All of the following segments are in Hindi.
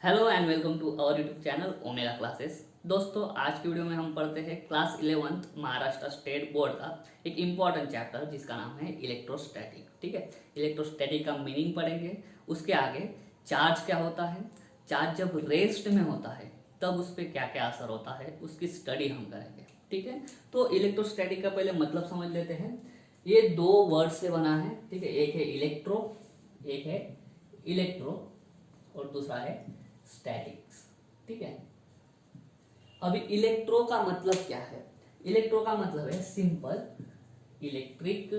Hello and welcome to our YouTube channel Omega Classes. दोस्तों, आज की वीडियो में हम पढ़ते हैं class 11th Maharashtra state board का एक इम्पॉर्टेंट चैप्टर जिसका नाम है इलेक्ट्रोस्टैटिक। ठीक है, इलेक्ट्रोस्टैटिक का मीनिंग पढ़ेंगे। उसके आगे चार्ज क्या होता है, चार्ज जब रेस्ट में होता है तब उस पर क्या क्या असर होता है, उसकी स्टडी हम करेंगे। ठीक है, तो इलेक्ट्रोस्टैटिक का पहले मतलब समझ लेते हैं। ये दो वर्ड से बना है। ठीक है, एक है इलेक्ट्रो, एक है इलेक्ट्रो और दूसरा है स्टैटिक्स। ठीक है, अभी इलेक्ट्रो का मतलब क्या है? इलेक्ट्रो का मतलब है सिंपल इलेक्ट्रिक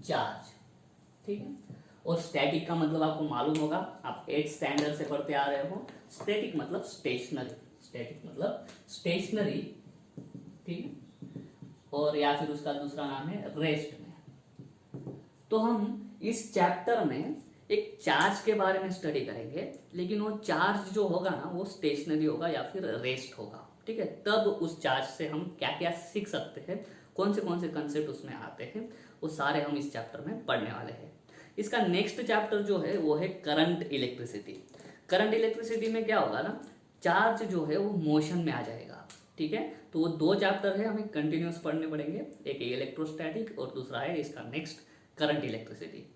चार्ज। ठीक है, और स्टैटिक का मतलब आपको मालूम होगा, आप 8th स्टैंडर्ड से पढ़ते आ रहे हो। स्टैटिक मतलब स्टेशनरी, स्टैटिक मतलब स्टेशनरी। ठीक है, और या फिर उसका दूसरा नाम है रेस्ट में। तो हम इस चैप्टर में एक चार्ज के बारे में स्टडी करेंगे, लेकिन वो चार्ज जो होगा ना वो स्टेशनरी होगा या फिर रेस्ट होगा। ठीक है, तब उस चार्ज से हम क्या क्या सीख सकते हैं, कौन से कंसेप्ट उसमें आते हैं, वो सारे हम इस चैप्टर में पढ़ने वाले हैं। इसका नेक्स्ट चैप्टर जो है वो है करंट इलेक्ट्रिसिटी। करंट इलेक्ट्रिसिटी में क्या होगा ना, चार्ज जो है वो मोशन में आ जाएगा। ठीक है, तो वो दो चैप्टर है, हमें कंटिन्यूस पढ़ने पड़ेंगे। एक इलेक्ट्रोस्टैटिक और दूसरा है इसका नेक्स्ट करंट इलेक्ट्रिसिटी।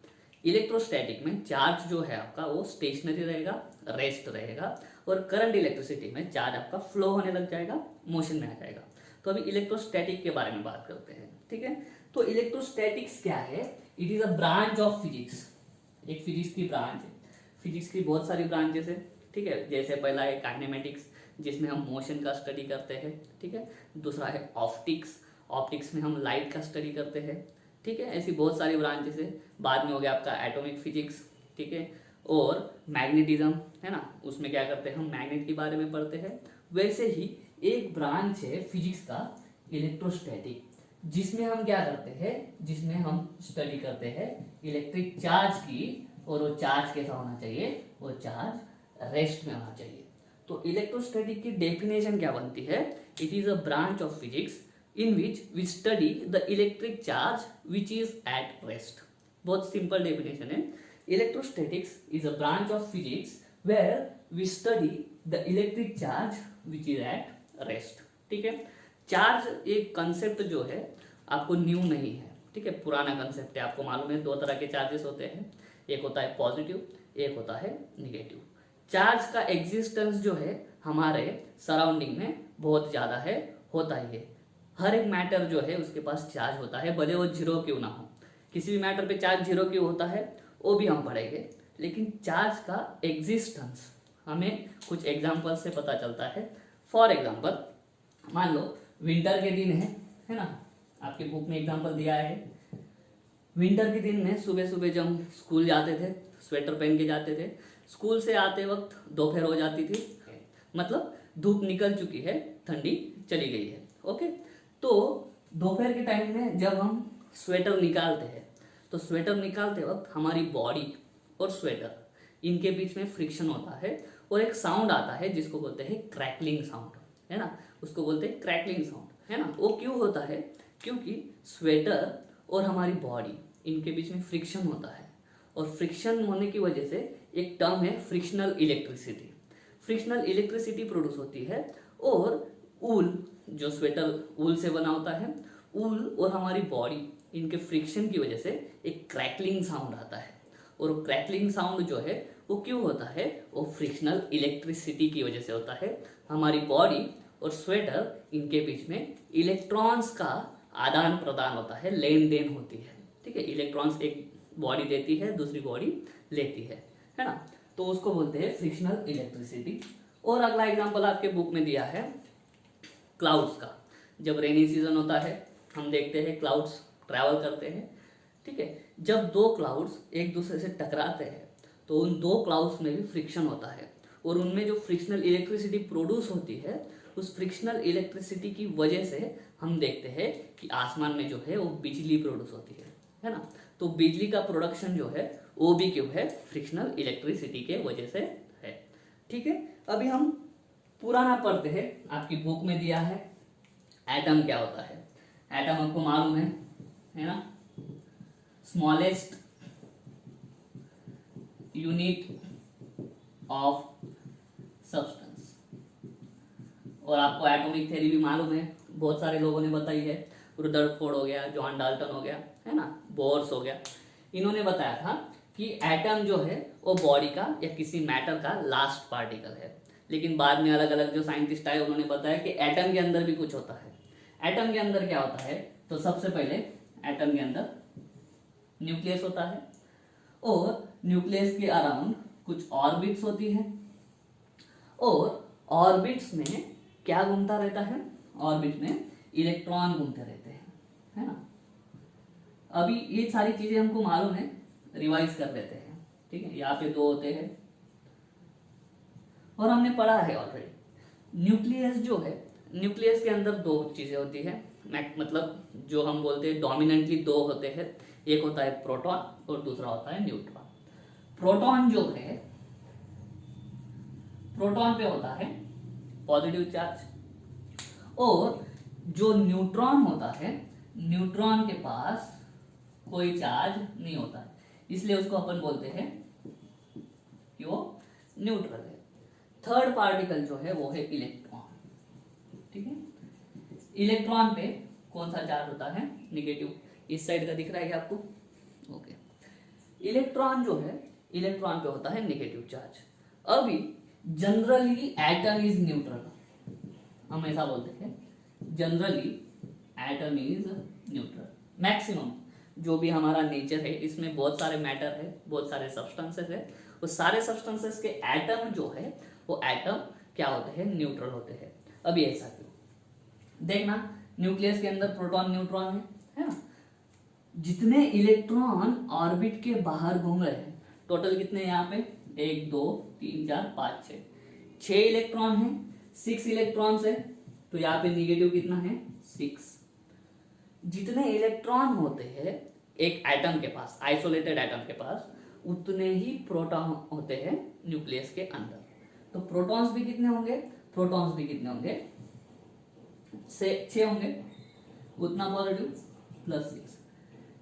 इलेक्ट्रोस्टैटिक में चार्ज जो है आपका वो स्टेशनरी रहेगा, रेस्ट रहेगा, और करंट इलेक्ट्रिसिटी में चार्ज आपका फ्लो होने लग जाएगा, मोशन में आ जाएगा। तो अभी इलेक्ट्रोस्टैटिक के बारे में बात करते हैं। ठीक है, तो इलेक्ट्रोस्टैटिक्स क्या है? It is a branch of physics. एक फिजिक्स की ब्रांच है। फिजिक्स की बहुत सारी ब्रांचेस है। ठीक है, जैसे पहला है काइनेमेटिक्स जिसमें हम मोशन का स्टडी करते हैं। ठीक है, दूसरा है ऑप्टिक्स, ऑप्टिक्स में हम लाइट का स्टडी करते हैं। ठीक है, ऐसी बहुत सारी ब्रांचेस है। बाद में हो गया आपका एटॉमिक फिजिक्स। ठीक है, और मैग्नेटिज्म है ना, उसमें क्या करते हैं हम मैग्नेट के बारे में पढ़ते हैं। वैसे ही एक ब्रांच है फिजिक्स का इलेक्ट्रोस्टैटिक, जिसमें हम क्या करते हैं, जिसमें हम स्टडी करते हैं इलेक्ट्रिक चार्ज की। और वो चार्ज कैसा होना चाहिए, वो चार्ज रेस्ट में होना चाहिए। तो इलेक्ट्रोस्टैटिक की डेफिनेशन क्या बनती है? It is a branch of physics in which we study the electric charge which is at rest. बहुत सिंपल डेफिनेशन है। Electrostatics is a branch of physics where we study the electric charge which is at rest. ठीक है, चार्ज एक कंसेप्ट जो है आपको न्यू नहीं है। ठीक है, पुराना कंसेप्ट है, आपको मालूम है। दो तरह के चार्जेस होते हैं, एक होता है पॉजिटिव, एक होता है निगेटिव। चार्ज का एग्जिस्टेंस जो है हमारे सराउंडिंग में बहुत ज्यादा है, होता ही है। हर एक मैटर जो है उसके पास चार्ज होता है, भले वो जीरो क्यों ना हो। किसी भी मैटर पे चार्ज जीरो क्यों होता है वो भी हम पढ़ेंगे, लेकिन चार्ज का एग्जिस्टेंस हमें कुछ एग्जाम्पल से पता चलता है। फॉर एग्जाम्पल, मान लो विंटर के दिन है ना, आपके बुक में एग्जाम्पल दिया है। विंटर के दिन में सुबह सुबह जब स्कूल जाते थे, स्वेटर पहन के जाते थे। स्कूल से आते वक्त दोपहर हो जाती थी, मतलब धूप निकल चुकी है, ठंडी चली गई है। ओके, तो दोपहर के टाइम में जब हम स्वेटर निकालते हैं, तो स्वेटर निकालते वक्त हमारी बॉडी और स्वेटर इनके बीच में फ्रिक्शन होता है और एक साउंड आता है जिसको बोलते हैं क्रैकलिंग साउंड, है ना, उसको बोलते हैं क्रैकलिंग साउंड, है ना। वो क्यों होता है? क्योंकि स्वेटर और हमारी बॉडी इनके बीच में फ्रिक्शन होता है, और फ्रिक्शन होने की वजह से एक टर्म है frictional electricity. Frictional electricity produce होती है, और ऊल, जो स्वेटर ऊल से बना होता है, ऊल और हमारी बॉडी इनके फ्रिक्शन की वजह से एक क्रैकलिंग साउंड आता है। और क्रैकलिंग साउंड जो है वो क्यों होता है? वो फ्रिक्शनल इलेक्ट्रिसिटी की वजह से होता है। हमारी बॉडी और स्वेटर इनके बीच में इलेक्ट्रॉन्स का आदान प्रदान होता है, लेन देन होती है। ठीक है, इलेक्ट्रॉन्स एक बॉडी देती है, दूसरी बॉडी लेती है ना, तो उसको बोलते हैं फ्रिक्शनल इलेक्ट्रिसिटी। और अगला एग्जांपल आपके बुक में दिया है क्लाउड्स का। जब रेनी सीजन होता है हम देखते हैं क्लाउड्स ट्रैवल करते हैं। ठीक है, जब दो क्लाउड्स एक दूसरे से टकराते हैं तो उन दो क्लाउड्स में भी फ्रिक्शन होता है, और उनमें जो फ्रिक्शनल इलेक्ट्रिसिटी प्रोड्यूस होती है, उस फ्रिक्शनल इलेक्ट्रिसिटी की वजह से हम देखते हैं कि आसमान में जो है वो बिजली प्रोड्यूस होती है ना। तो बिजली का प्रोडक्शन जो है वो भी क्यों है? फ्रिक्शनल इलेक्ट्रिसिटी के वजह से है। ठीक है, अभी हम पुराना पढ़ते हैं। आपकी बुक में दिया है एटम क्या होता है। एटम आपको मालूम है ना, स्मॉलेस्ट यूनिट ऑफ सब्सटेंस। और आपको एटॉमिक थ्योरी भी मालूम है, बहुत सारे लोगों ने बताई है, रुदरफोर्ड हो गया, जॉन डाल्टन हो गया, है ना, बोर्स हो गया, इन्होंने बताया था कि एटम जो है वो बॉडी का या किसी मैटर का लास्ट पार्टिकल है। लेकिन बाद में अलग अलग जो साइंटिस्ट आए उन्होंने बताया कि एटम के अंदर भी कुछ होता है। एटम के अंदर क्या होता है, तो सबसे पहले एटम के अंदर न्यूक्लियस होता है और न्यूक्लियस के अराउंड कुछ ऑर्बिट्स होती है और ऑर्बिट्स में क्या घूमता रहता है, ऑर्बिट में इलेक्ट्रॉन घूमते रहते हैं, है ना। अभी ये सारी चीजें हमको मालूम है, रिवाइज कर लेते हैं, ठीक है। यहाँ पे दो होते हैं और हमने पढ़ा है ऑलरेडी। न्यूक्लियस जो है, न्यूक्लियस के अंदर दो चीजें होती है, मतलब जो हम बोलते हैं डोमिनेंटली दो होते हैं, एक होता है प्रोटॉन और दूसरा होता है न्यूट्रॉन। प्रोटॉन जो है, प्रोटॉन पे होता है पॉजिटिव चार्ज और जो न्यूट्रॉन होता है, न्यूट्रॉन के पास कोई चार्ज नहीं होता है, इसलिए उसको अपन बोलते हैं कि वो न्यूट्रल है। थर्ड पार्टिकल जो है वो है इलेक्ट्रॉन, ठीक है। इलेक्ट्रॉन पे कौन सा चार्ज होता है, निगेटिव। इस साइड का दिख रहा है क्या आपको, ओके। इलेक्ट्रॉन जो है, इलेक्ट्रॉन पे होता है नेगेटिव चार्ज। अभी जनरली एटम इज न्यूट्रल, हम ऐसा बोलते हैं, generally atom is neutral. Maximum जो भी हमारा नेचर है इसमें बहुत सारे मैटर है, बहुत सारे सब्सटेंसेस है, वो सारे सब्सटेंसेस के एटम जो है वो एटम क्या होते हैं, न्यूट्रल होते हैं। अभी ऐसा क्यों, देखना न्यूक्लियस के अंदर प्रोटॉन न्यूट्रॉन है ना। जितने इलेक्ट्रॉन ऑर्बिट के बाहर घूम रहे हैं, टोटल कितने यहाँ पे, 1 2 3 4 5 6 इलेक्ट्रॉन है, 6 इलेक्ट्रॉन है, तो यहाँ पे निगेटिव कितना है, 6। जितने इलेक्ट्रॉन होते हैं एक एटम के पास, आइसोलेटेड एटम के पास, उतने ही प्रोटॉन होते हैं न्यूक्लियस के अंदर। तो प्रोटॉन्स भी कितने होंगे, प्रोटॉन्स भी कितने होंगे, 6 होंगे, उतना पॉजिटिव प्लस 6।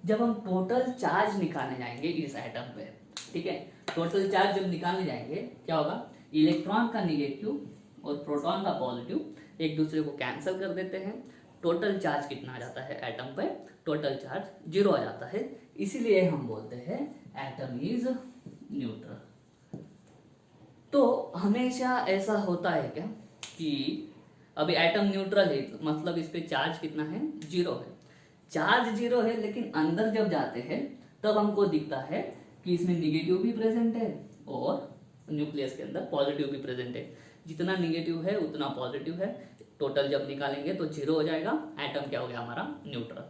जब हम टोटल चार्ज निकालने जाएंगे इस एटम पे, ठीक है, टोटल चार्ज जब निकालने जाएंगे क्या होगा, इलेक्ट्रॉन का निगेटिव और प्रोटॉन का पॉजिटिव एक दूसरे को कैंसिल कर देते हैं। टोटल चार्ज कितना आ जाता है एटम पे, टोटल चार्ज 0 आ जाता है, इसीलिए हम बोलते हैं एटम इज न्यूट्रल। तो हमेशा ऐसा होता है क्या कि अभी एटम न्यूट्रल है, मतलब इस पे चार्ज कितना है, 0 है। चार्ज 0 है, लेकिन अंदर जब जाते हैं तब हमको दिखता है कि इसमें निगेटिव भी प्रेजेंट है और न्यूक्लियस के अंदर पॉजिटिव भी प्रेजेंट है। जितना निगेटिव है उतना पॉजिटिव है, टोटल जब निकालेंगे तो 0 हो जाएगा, एटम क्या हो गया हमारा, न्यूट्रल।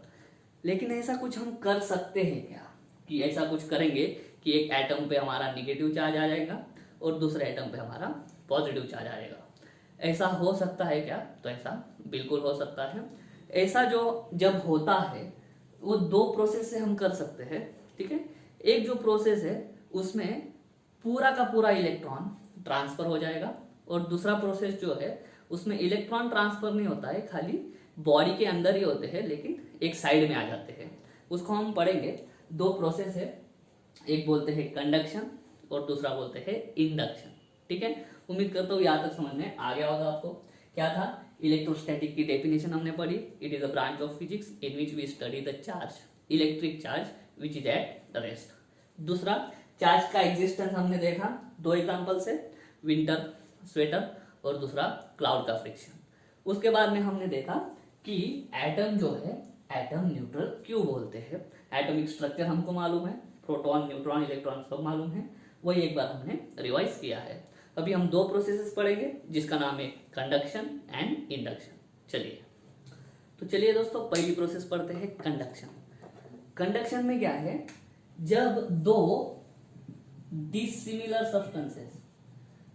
लेकिन ऐसा कुछ हम कर सकते हैं क्या, कि ऐसा कुछ करेंगे कि एक एटम पे हमारा निगेटिव चार्ज आ जाएगा और दूसरे एटम पे हमारा पॉजिटिव चार्ज आ जाएगा। ऐसा हो सकता है क्या, तो ऐसा बिल्कुल हो सकता है। ऐसा जो जब होता है वो 2 प्रोसेस से हम कर सकते हैं, ठीक है। एक जो प्रोसेस है उसमें पूरा का पूरा इलेक्ट्रॉन ट्रांसफर हो जाएगा और दूसरा प्रोसेस जो है उसमें इलेक्ट्रॉन ट्रांसफर नहीं होता है, खाली बॉडी के अंदर ही होते हैं लेकिन एक साइड में आ जाते हैं। उसको हम पढ़ेंगे। 2 प्रोसेस है, एक बोलते हैं कंडक्शन और दूसरा बोलते हैं इंडक्शन, ठीक है। उम्मीद करता हूँ यहाँ तक समझ में आ गया होगा आपको। क्या था, इलेक्ट्रोस्टैटिक की डेफिनेशन हमने पढ़ी। It is a branch of physics in which we study the charge, electric charge which is at rest. दूसरा, चार्ज का एग्जिस्टेंस हमने देखा 2 एग्जांपल से, विंटर स्वेटर और दूसरा क्लाउड का फ्रिक्शन। उसके बाद में हमने देखा कि एटम जो है एटम न्यूट्रल क्यों बोलते हैं। एटॉमिक स्ट्रक्चर हमको मालूम है, प्रोटॉन न्यूट्रॉन इलेक्ट्रॉन सब मालूम है, वही एक बार हमने रिवाइज किया है। अभी हम 2 प्रोसेसेस पढ़ेंगे जिसका नाम है कंडक्शन एंड इंडक्शन। चलिए दोस्तों, पहली प्रोसेस पढ़ते हैं कंडक्शन। कंडक्शन में क्या है, जब 2 डिसिमिलर सब्सटेंसेस,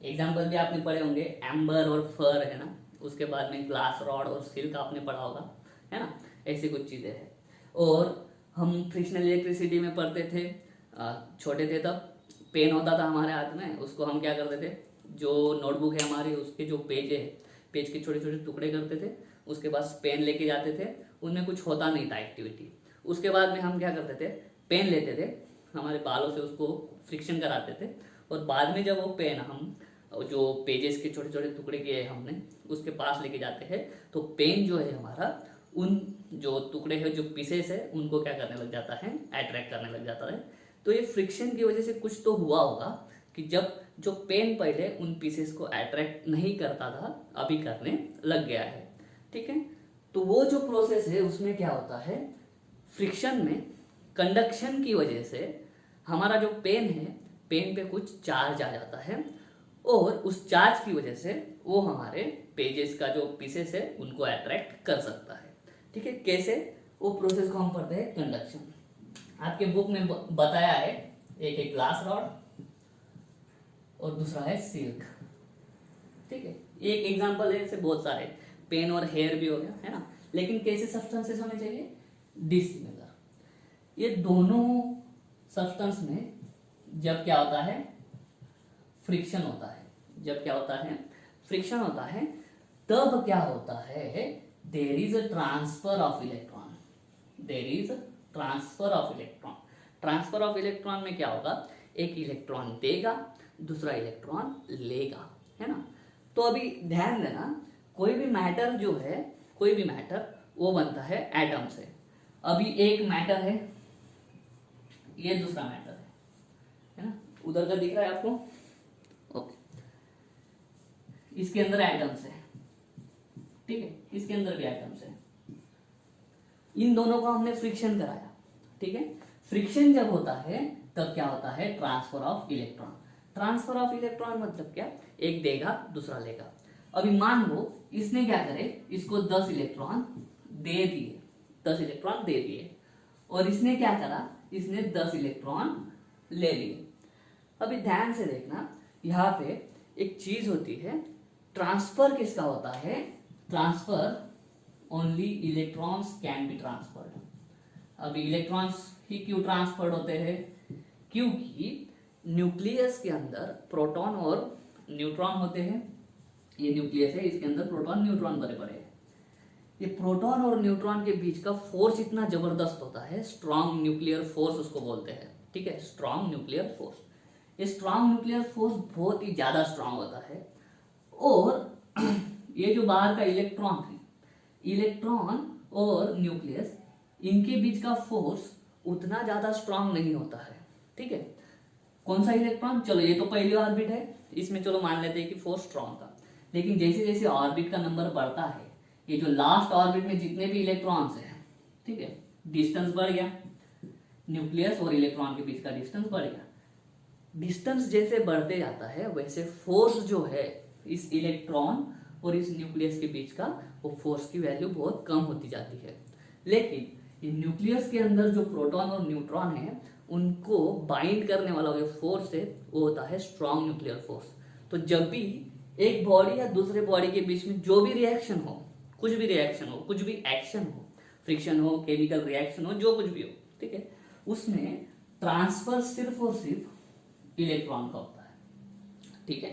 एग्जाम्पल भी आपने पढ़े होंगे, एम्बर और फर है ना, उसके बाद में ग्लास रॉड और सिल्क आपने पढ़ा होगा, है ना, ऐसी कुछ चीजें हैं। और हम फ्रिक्शनल इलेक्ट्रिसिटी में पढ़ते थे, छोटे थे तब पेन होता था हमारे हाथ में, उसको हम क्या करते थे, जो नोटबुक है हमारी उसके जो पेज है, पेज के छोटे छोटे टुकड़े करते थे, उसके बाद पेन लेके जाते थे, उनमें कुछ होता नहीं था एक्टिविटी। उसके बाद में हम क्या करते थे, पेन लेते थे, हमारे बालों से उसको फ्रिक्शन कराते थे, और बाद में जब वो पेन हम जो पेजेस के छोटे छोटे टुकड़े किए हैं हमने उसके पास लेके जाते हैं तो पेन जो है हमारा उन जो टुकड़े हैं जो पीसेस है उनको क्या करने लग जाता है, अट्रैक्ट करने लग जाता है। तो ये फ्रिक्शन की वजह से कुछ तो हुआ होगा कि जब जो पेन पहले उन पीसेस को अट्रैक्ट नहीं करता था अभी करने लग गया है, ठीक है। तो वो जो प्रोसेस है उसमें क्या होता है, फ्रिक्शन में कंडक्शन की वजह से हमारा जो पेन है, पेन पे कुछ चार्ज आ जाता है और उस चार्ज की वजह से वो हमारे पेजेस का जो पीसेस है उनको अट्रैक्ट कर सकता है, ठीक है। कैसे, वो प्रोसेस को हम पढ़ते हैं कंडक्शन। आपके बुक में बताया है एक एक ग्लास रॉड और दूसरा है सिल्क, ठीक है। एक एग्जांपल है, ऐसे बहुत सारे, पेन और हेयर भी हो गया है ना। लेकिन कैसे सब्सटेंसेस होने चाहिए, डिसिमिलर। ये दोनों सब्सटेंस में जब क्या होता है, फ्रिक्शन होता है, जब क्या होता है, फ्रिक्शन होता है, तब क्या होता है, there is a transfer of electron, there is transfer of electron. Transfer of electron में क्या होगा, एक इलेक्ट्रॉन देगा दूसरा इलेक्ट्रॉन लेगा, है ना। तो अभी ध्यान देना, कोई भी मैटर जो है, कोई भी मैटर वो बनता है एटम से। अभी एक मैटर है, ये दूसरा मैटर है ना, उधर का दिख रहा है आपको, ओके। इसके अंदर एटम्स है, ठीक है, इसके अंदर भी एटम्स है। इन दोनों को हमने फ्रिक्शन कराया, ठीक है। फ्रिक्शन जब होता है तब क्या होता है, transfer of electron. Transfer of electron मतलब क्या, एक देगा दूसरा लेगा। अभी मान लो इसने क्या करे, इसको 10 इलेक्ट्रॉन दे दिए, 10 इलेक्ट्रॉन दे दिए, और इसने क्या करा, इसने 10 इलेक्ट्रॉन ले लिए। अभी ध्यान से देखना, यहाँ पे एक चीज होती है, ट्रांसफर किसका होता है, transfer only electrons can be transferred. अभी इलेक्ट्रॉन्स ही क्यों ट्रांसफर्ड होते हैं, क्योंकि न्यूक्लियस के अंदर प्रोटॉन और न्यूट्रॉन होते हैं। ये न्यूक्लियस है, इसके अंदर प्रोटॉन न्यूट्रॉन बड़े बड़े हैं। ये प्रोटॉन और न्यूट्रॉन के बीच का फोर्स इतना जबरदस्त होता है, स्ट्रॉन्ग न्यूक्लियर फोर्स उसको बोलते हैं, ठीक है, स्ट्रॉन्ग न्यूक्लियर फोर्स। ये स्ट्रॉन्ग न्यूक्लियर फोर्स बहुत ही ज्यादा स्ट्रॉन्ग होता है। और ये जो बाहर का इलेक्ट्रॉन है, इलेक्ट्रॉन और न्यूक्लियस, इनके बीच का फोर्स उतना ज्यादा स्ट्रॉन्ग नहीं होता है, ठीक है। कौन सा इलेक्ट्रॉन, चलो ये तो पहली ऑर्बिट है, इसमें चलो मान लेते हैं कि फोर्स स्ट्रॉन्ग था। लेकिन जैसे जैसे ऑर्बिट का नंबर बढ़ता है, ये जो लास्ट ऑर्बिट में जितने भी इलेक्ट्रॉन्स हैं, ठीक है, डिस्टेंस बढ़ गया, न्यूक्लियस और इलेक्ट्रॉन के बीच का डिस्टेंस बढ़ गया। डिस्टेंस जैसे बढ़ते जाता है वैसे फोर्स जो है इस इलेक्ट्रॉन और इस न्यूक्लियस के बीच का, वो फोर्स की वैल्यू बहुत कम होती जाती है। लेकिन ये न्यूक्लियस के अंदर जो प्रोटॉन और न्यूट्रॉन है उनको बाइंड करने वाला जो फोर्स है वो होता है स्ट्रॉन्ग न्यूक्लियर फोर्स। तो जब भी एक बॉडी या दूसरे बॉडी के बीच में जो भी रिएक्शन हो, कुछ भी रिएक्शन हो, कुछ भी एक्शन हो, फ्रिक्शन हो, केमिकल रिएक्शन हो, जो कुछ भी हो, ठीक है, उसमें ट्रांसफर सिर्फ और सिर्फ इलेक्ट्रॉन का होता है, ठीक है।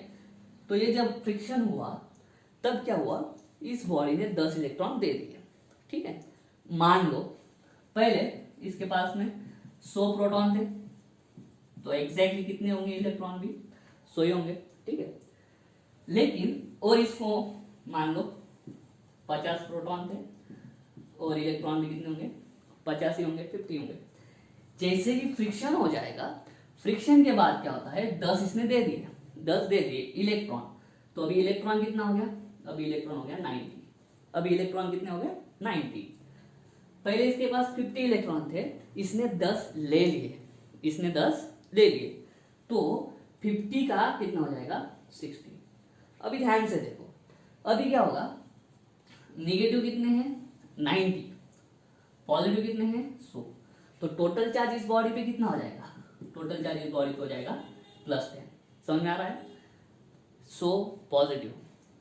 तो ये जब फ्रिक्शन हुआ तब क्या हुआ, इस बॉडी ने 10 इलेक्ट्रॉन दे दिए, ठीक है। मान लो पहले इसके पास में 100 प्रोटॉन थे, तो एग्जैक्टली कितने होंगे इलेक्ट्रॉन भी, 100 ही होंगे, ठीक है। लेकिन और इसको मान लो 50 प्रोटॉन थे और इलेक्ट्रॉन भी कितने होंगे, 50 ही होंगे, 50 होंगे। जैसे ही फ्रिक्शन हो जाएगा, फ्रिक्शन के बाद क्या होता है, 10 इसने दे दिए, 10 दे दिए इलेक्ट्रॉन, तो अभी इलेक्ट्रॉन कितना हो गया, अभी इलेक्ट्रॉन हो गया 90। अभी इलेक्ट्रॉन कितने हो गए, 90। पहले इसके पास 50 इलेक्ट्रॉन थे, इसने 10 ले लिए, इसने 10 ले लिए, तो 50 का कितना हो जाएगा, 60। अभी ध्यान से देखो, अभी क्या होगा, निगेटिव कितने हैं, 90, पॉजिटिव कितने हैं, 100। तो टोटल चार्ज इस बॉडी पे कितना हो जाएगा, टोटल चार्ज इस बॉडी पे हो जाएगा +10। समझ में आ रहा है, 100 पॉजिटिव,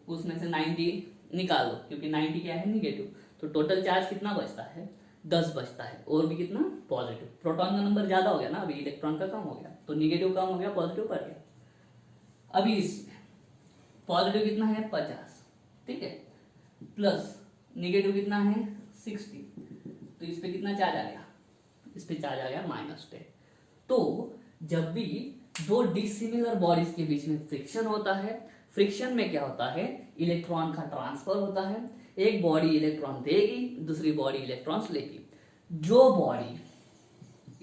उसमें से 90 निकाल दो, क्योंकि 90 क्या है, निगेटिव। तो टोटल चार्ज कितना बचता है, 10 बचता है, और भी कितना, पॉजिटिव। प्रोटॉन का नंबर ज्यादा हो गया ना, अभी इलेक्ट्रॉन का कम हो गया, तो निगेटिव कम हो गया, पॉजिटिव बढ़ गया। अभी इसमें पॉजिटिव कितना है, 50, ठीक है, प्लस निगेटिव कितना है, 60, तो इस पे कितना चार्ज आ गया, इस पे चार्ज आ गया -10। तो जब भी दो डिसिमिलर बॉडीज के बीच में फ्रिक्शन होता है। फ्रिक्शन में क्या होता है, इलेक्ट्रॉन का ट्रांसफर होता है। एक बॉडी इलेक्ट्रॉन देगी, दूसरी बॉडी इलेक्ट्रॉन्स लेगी। जो बॉडी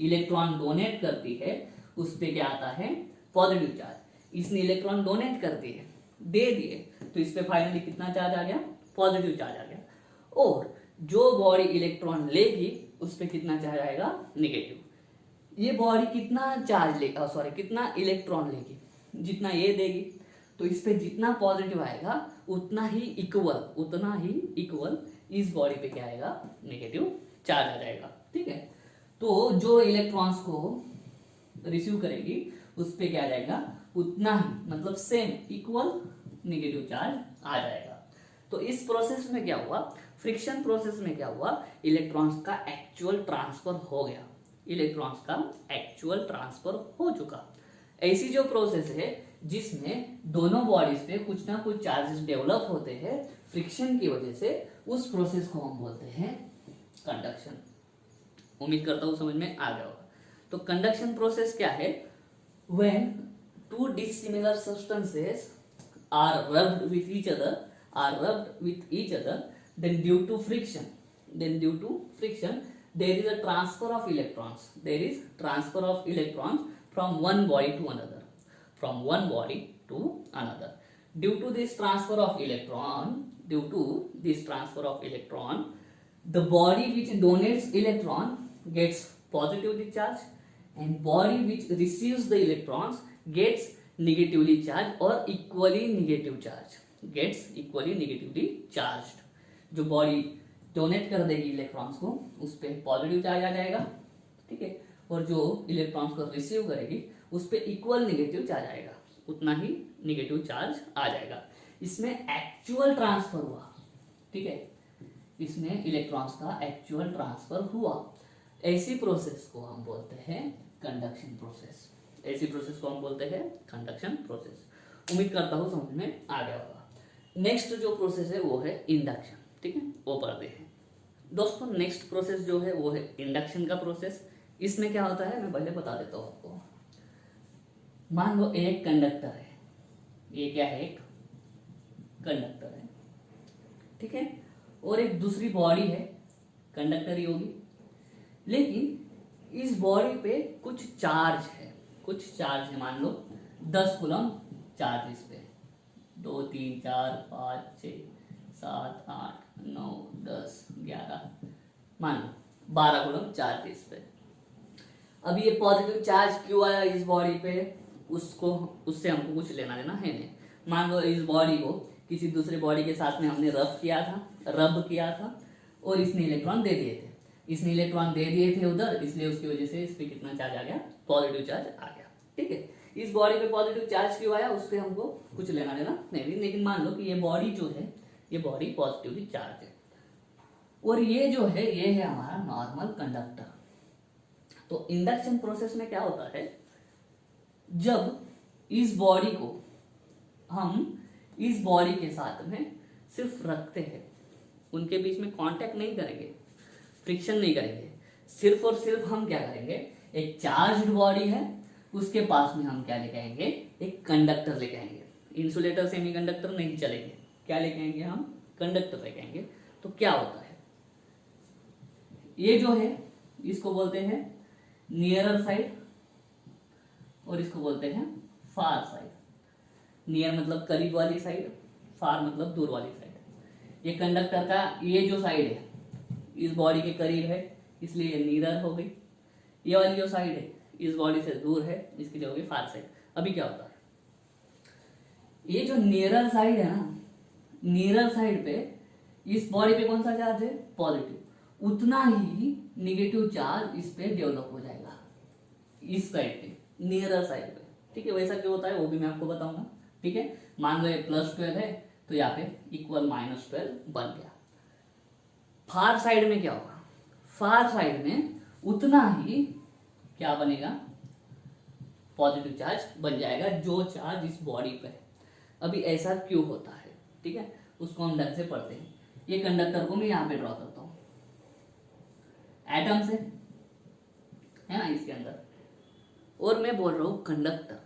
इलेक्ट्रॉन डोनेट करती है उस पे क्या आता है, पॉजिटिव चार्ज। इसने इलेक्ट्रॉन डोनेट कर दिए, दे दिए, तो इस पे फाइनली कितना चार्ज आ गया, पॉजिटिव चार्ज आ गया। और जो बॉडी इलेक्ट्रॉन लेगी उस पे कितना चार्ज आएगा, नेगेटिव। ये बॉडी कितना चार्ज लेगा, सॉरी कितना इलेक्ट्रॉन लेगी, जितना ये देगी, तो इस पे जितना पॉजिटिव आएगा उतना ही इक्वल इस बॉडी पे क्या आएगा, नेगेटिव चार्ज आ जाएगा। ठीक है, तो जो इलेक्ट्रॉन्स को रिसीव करेगी उस पे क्या आ जाएगा, उतना ही मतलब सेम इक्वल नेगेटिव चार्ज आ जाएगा। तो इस प्रोसेस में क्या हुआ, फ्रिक्शन प्रोसेस में क्या हुआ, इलेक्ट्रॉन्स का एक्चुअल ट्रांसफर हो गया, इलेक्ट्रॉन्स का एक्चुअल ट्रांसफर हो चुका। ऐसी जो प्रोसेस है जिसमें दोनों बॉडीज पे कुछ ना कुछ चार्जेस डेवलप होते हैं फ्रिक्शन की वजह से, उस प्रोसेस को हम बोलते हैं कंडक्शन। उम्मीद करता हूं समझ में आ गया होगा। तो कंडक्शन प्रोसेस क्या है, when two dissimilar substances are rubbed with each other then due to friction there is a transfer of electrons, from one body to another. Due to this transfer of electron, the body which donates electron gets positively charged and body which receives the electrons gets negatively charged or equally negatively charged. जो बॉडी डोनेट कर देगी इलेक्ट्रॉन्स को उस पे पॉजिटिव चार्ज आ जाएगा, ठीक है, और जो इलेक्ट्रॉन्स को रिसीव करेगी उस पे इक्वल नेगेटिव चार्ज आएगा, उतना ही नेगेटिव चार्ज आ जाएगा। इसमें एक्चुअल ट्रांसफर हुआ, ठीक है, इसमें इलेक्ट्रॉन्स का एक्चुअल ट्रांसफर हुआ। ऐसी प्रोसेस को हम बोलते हैं कंडक्शन प्रोसेस। उम्मीद करता हूँ समझ में आ गया होगा। नेक्स्ट जो प्रोसेस है वो है इंडक्शन, ठीक है, वो पढ़ते हैं दोस्तों। नेक्स्ट प्रोसेस जो है वो है इंडक्शन का प्रोसेस। इसमें क्या होता है मैं पहले बता देता हूँ आपको। मान लो एक कंडक्टर है, ये क्या है, एक कंडक्टर है, ठीक है, और एक दूसरी बॉडी है, कंडक्टर ही होगी, लेकिन इस बॉडी पे कुछ चार्ज है, मान लो 10 कूलम चार्ज इस पे, 2 3 4 5 6 7 8 9 10 11 मान लो 12 कूलम चार्ज इस पे। अब ये पॉजिटिव चार्ज क्यों आया इस बॉडी पे, उससे हमको कुछ लेना देना है नहीं। मान लो इस बॉडी को किसी दूसरे बॉडी के साथ में हमने रब किया था और इसने इलेक्ट्रॉन दे दिए थे, उधर, इसलिए उसकी वजह से इस पे कितना चार्ज आ गया, पॉजिटिव चार्ज आ गया, ठीक है। इस बॉडी पे पॉजिटिव चार्ज क्यों आया उस पे हमको कुछ लेना देना नहीं, लेकिन मान लो कि ये बॉडी जो है, ये बॉडी पॉजिटिवली चार्ज है और ये जो है ये है हमारा नॉर्मल कंडक्टर। तो इंडक्शन प्रोसेस में क्या होता है, जब इस बॉडी को हम इस बॉडी के साथ में सिर्फ रखते हैं, उनके बीच में कांटेक्ट नहीं करेंगे, फ्रिक्शन नहीं करेंगे, सिर्फ और सिर्फ हम क्या करेंगे, एक चार्ज्ड बॉडी है उसके पास में हम क्या लेके आएंगे, एक कंडक्टर लेके आएंगे। इंसुलेटर सेमीकंडक्टर नहीं चलेंगे, क्या लेके आएंगे हम, कंडक्टर लेके आएंगे। तो क्या होता है, ये जो है इसको बोलते हैं नियरर साइड और इसको बोलते हैं फार साइड। नियर मतलब करीब वाली साइड, फार मतलब दूर वाली साइड। ये कंडक्टर का ये जो साइड है इस बॉडी के करीब है इसलिए ये नियरर हो गई, ये वाली जो साइड है इस बॉडी से दूर है इसके लिए होगी फार साइड। अभी क्या होता है, ये जो नियरर साइड है ना, नियरर साइड पे इस बॉडी पे कौन सा चार्ज है, पॉजिटिव, उतना ही नेगेटिव चार्ज इस पे डेवलप हो जाएगा इस साइड पे, नियरर साइड पे, ठीक है। वैसा क्यों होता है वो भी मैं आपको बताऊंगा, ठीक है। मान लो ये +12 है तो यहाँ पे इक्वल -12 बन गया। फार साइड में क्या होगा, फार साइड में उतना ही क्या बनेगा, पॉजिटिव चार्ज बन जाएगा जो चार्ज इस बॉडी पे है। अभी ऐसा क्यों होता है, ठीक है, उसको हम ढंग से पढ़ते हैं। ये कंडक्टर को मैं यहाँ पे ड्रॉ करता हूँ, एटम्स है ना इसके अंदर, और मैं बोल रहा हूँ कंडक्टर।